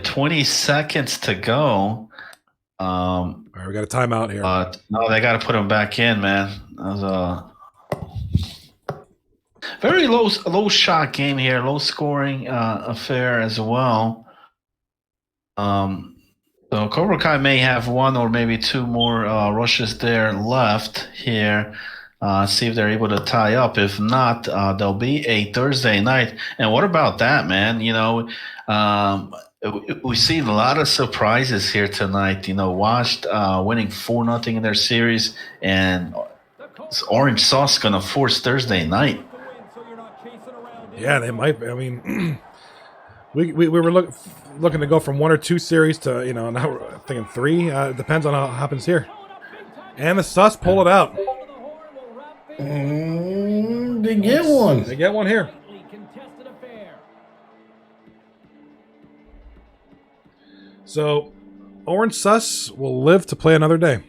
20 seconds to go. All right, we got a timeout here. No, they got to put him back in, man. That was a very low shot game here, low scoring affair as well. So Cobra Kai may have one or maybe two more rushes there left here. See if they're able to tie up. If not, there'll be a Thursday night. And what about that, man? You know, we see a lot of surprises here tonight. You know, Washed winning 4-0 in their series, and Orange Sauce going to force Thursday night. Yeah, they might be. I mean, we were looking to go from 1 or 2 series to, you know, now we're thinking 3. It depends on how it happens here. And the Sus pull it out. They get one. They get one here. So, Orange Sus will live to play another day.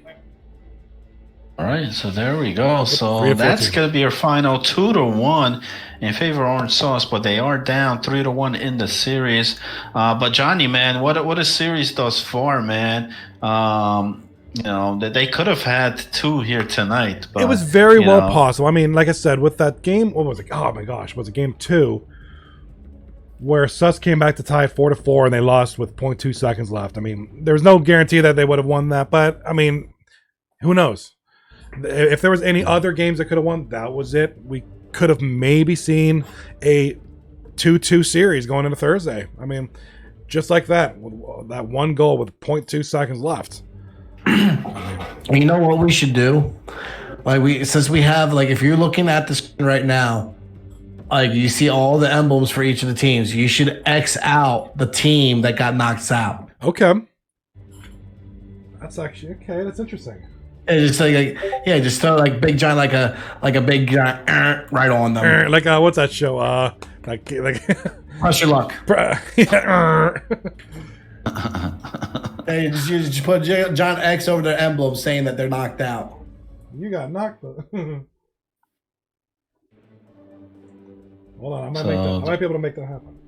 All right, so there we go. So that's going to be our final 2-1 in favor of Orange Sauce, but they are down 3-1 in the series. But Johnny, man, what a series thus far, man. You know, they could have had 2 here tonight. But, it was very well possible. I mean, like I said, with that game, what was it? Oh my gosh, was it game 2? Where Sus came back to tie it 4-4 and they lost with 0.2 seconds left. I mean, there's no guarantee that they would have won that, but I mean, who knows? If there was any other games that could have won, that was it. We could have maybe seen a 2-2 series going into Thursday. I mean, just like that, with that one goal with 0.2 seconds left. You know what we should do? Since we have, if you're looking at the screen right now, you see all the emblems for each of the teams. You should X out the team that got knocked out. Okay. That's actually okay. That's interesting. And just just throw big giant like a big giant right on them. What's that show? Like Press your luck. Hey, you just put John X over their emblem saying that they're knocked out. You got knocked. Hold on, I might be able to make that happen.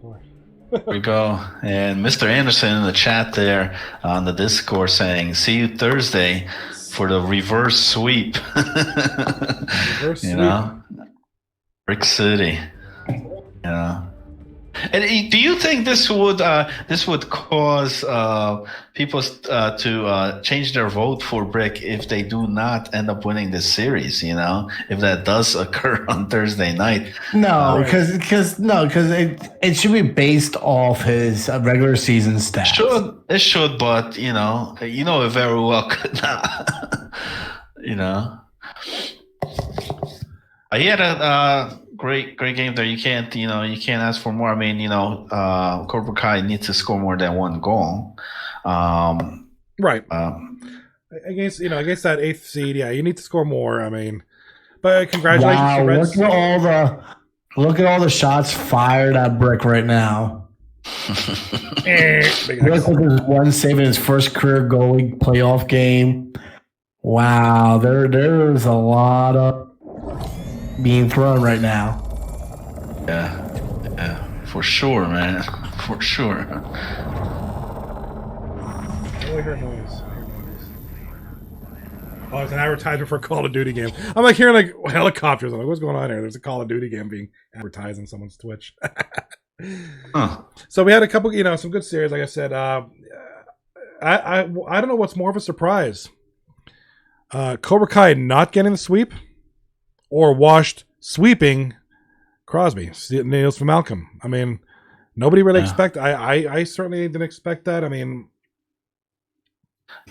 There we go. And Mr. Anderson in the chat there on the Discord saying, "See you Thursday for the reverse sweep." Reverse sweep. Know, Brick City. You know. And do you think this would cause people to change their vote for Brick if they do not end up winning this series? You know, if that does occur on Thursday night. No, because it should be based off his regular season stats. It should, but you know, it very well could not. You know, he had a great game there. You can't ask for more. I mean, Cobra Kai needs to score more than 1 goal. Right. Against that 8th seed, yeah, you need to score more. I mean, but congratulations. Wow, look at all the shots fired at Brick right now. Look at this one saving his first career goalie playoff game. Wow, there's a lot of being thrown right now. Yeah, for sure, man, for sure. I heard noise. Oh, it's an advertisement for a Call of Duty game. I'm hearing helicopters. I'm what's going on here? There's a Call of Duty game being advertised on someone's Twitch. Huh. So we had a couple, some good series. Like I said, I don't know what's more of a surprise. Cobra Kai not getting the sweep, or Washed sweeping Crosby, Niels from Malcolm. I mean, nobody really expected. I certainly didn't expect that. I mean,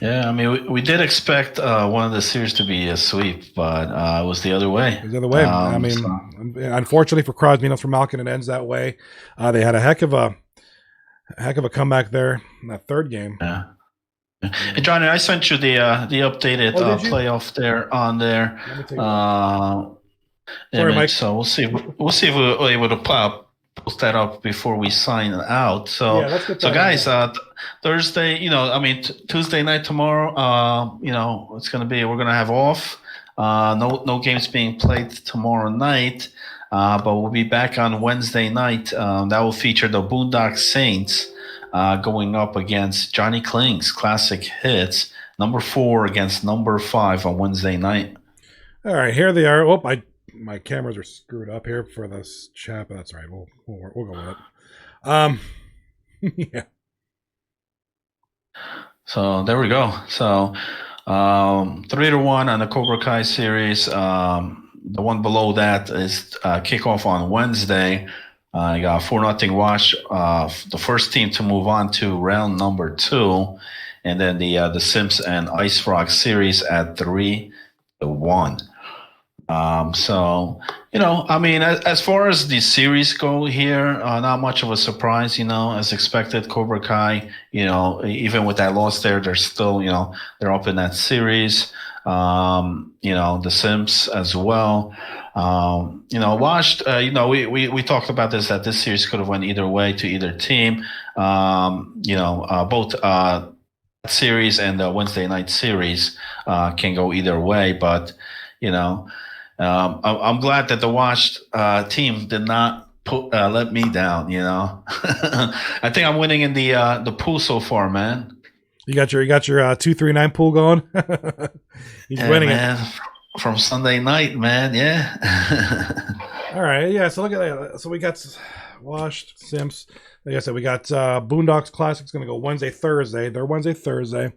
yeah, I mean, we did expect one of the series to be a sweep, but it was the other way. It was the other way. I mean, unfortunately for Crosby, Niels from Malcolm, it ends that way. They had a heck of a comeback there in that 3rd game. Yeah. Hey, Johnny, I sent you the updated playoff there on there. Sorry, Mike. So we'll see if we're able to post that up before we sign out. So, Yeah, let's get so that guys, on Thursday, Tuesday night tomorrow, it's gonna be we're gonna have off. No games being played tomorrow night, but we'll be back on Wednesday night. That will feature the Boondock Saints going up against Johnny Kling's Classic Hits, number 4 against number 5 on Wednesday night. All right, here they are. Oh, my cameras are screwed up here for this chat, but that's all right. We'll go with it. Yeah. So there we go. So 3-1 on the Cobra Kai series. The one below that is kickoff on Wednesday. You got 4-0 wash. The first team to move on to round number 2, and then the Sims and Ice Frog series at 3-1. So, as far as the series go here, not much of a surprise, as expected. Cobra Kai, even with that loss there, they're still, they're up in that series. The Sims as well. Washed, we talked about this, that this series could have went either way to either team. Both series and the Wednesday night series can go either way, but, I'm glad that the Washed team did not let me down. I think I'm winning in the pool so far, man. You got your 239 pool going. He's winning it from Sunday night, man. Yeah. All right, yeah. So look at that. So we got Washed, Sims. Like I said, we got Boondocks Classic's going to go Wednesday, Thursday. They're Wednesday, Thursday.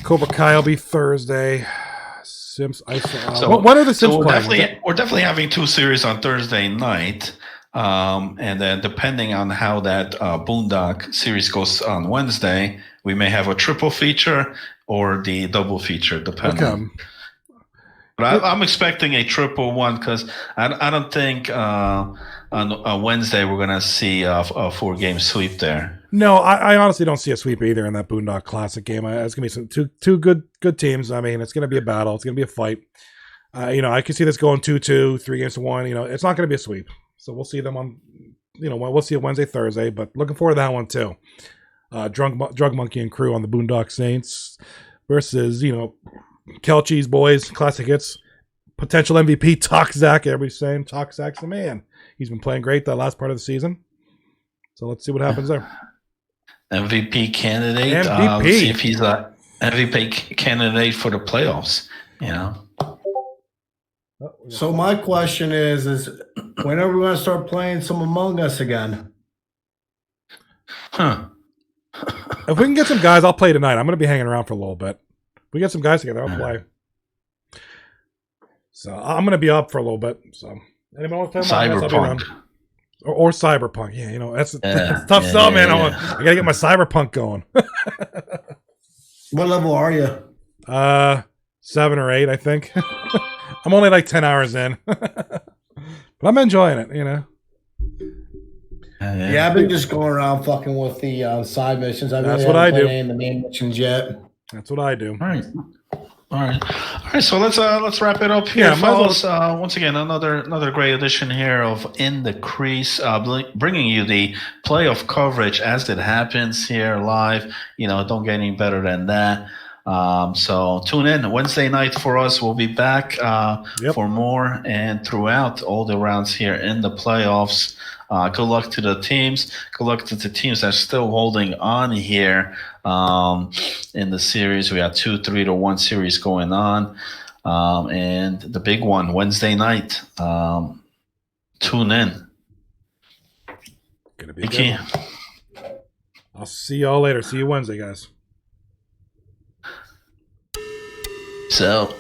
Cobra Kai will be Thursday. Sims Ice. What are the Sims playing? We're definitely having 2 series on Thursday night, and then depending on how that Boondock series goes on Wednesday, we may have a triple feature or the double feature, depending. But I'm expecting a triple one because I don't think on Wednesday we're gonna see a 4-game sweep there. No, I honestly don't see a sweep either in that Boondock Classic game. It's gonna be two good teams. I mean, it's gonna be a battle. It's gonna be a fight. I can see this going 2-2, 3-1. It's not gonna be a sweep. So we'll see them on. We'll see it Wednesday, Thursday. But looking forward to that one too. Drug Monkey and crew on the Boondock Saints versus Kelchi's boys, Classic Hits, potential MVP Talk Zach. Everybody's saying Talk Zach's the man. He's been playing great the last part of the season. So let's see what happens there. MVP candidate. Let's see if he's a MVP candidate for the playoffs. So my question is when are we going to start playing some Among Us again? Huh. If we can get some guys, I'll play tonight. I'm going to be hanging around for a little bit. If we get some guys together, I'll play. So I'm going to be up for a little bit. So anyone want to play Among Us? I'll be around. Or Cyberpunk. Yeah, that's tough sell, man. I got to get my Cyberpunk going. What level are you? 7 or 8, I think. I'm only like 10 hours in. But I'm enjoying it, Yeah, I've been just going around fucking with the side missions. That's what I do. The main missions yet. That's what I do. All right. So let's wrap it up here, fellas. Once again, another great edition here of In the Crease, bringing you the playoff coverage as it happens here live. Don't get any better than that. So tune in Wednesday night for us. We'll be back for more and throughout all the rounds here in the playoffs. Good luck to the teams. Good luck to the teams that are still holding on here in the series. We got 2 3-1 series going on, and the big one Wednesday night. Tune in. Gonna be good. I'll see y'all later. See you Wednesday, guys. So.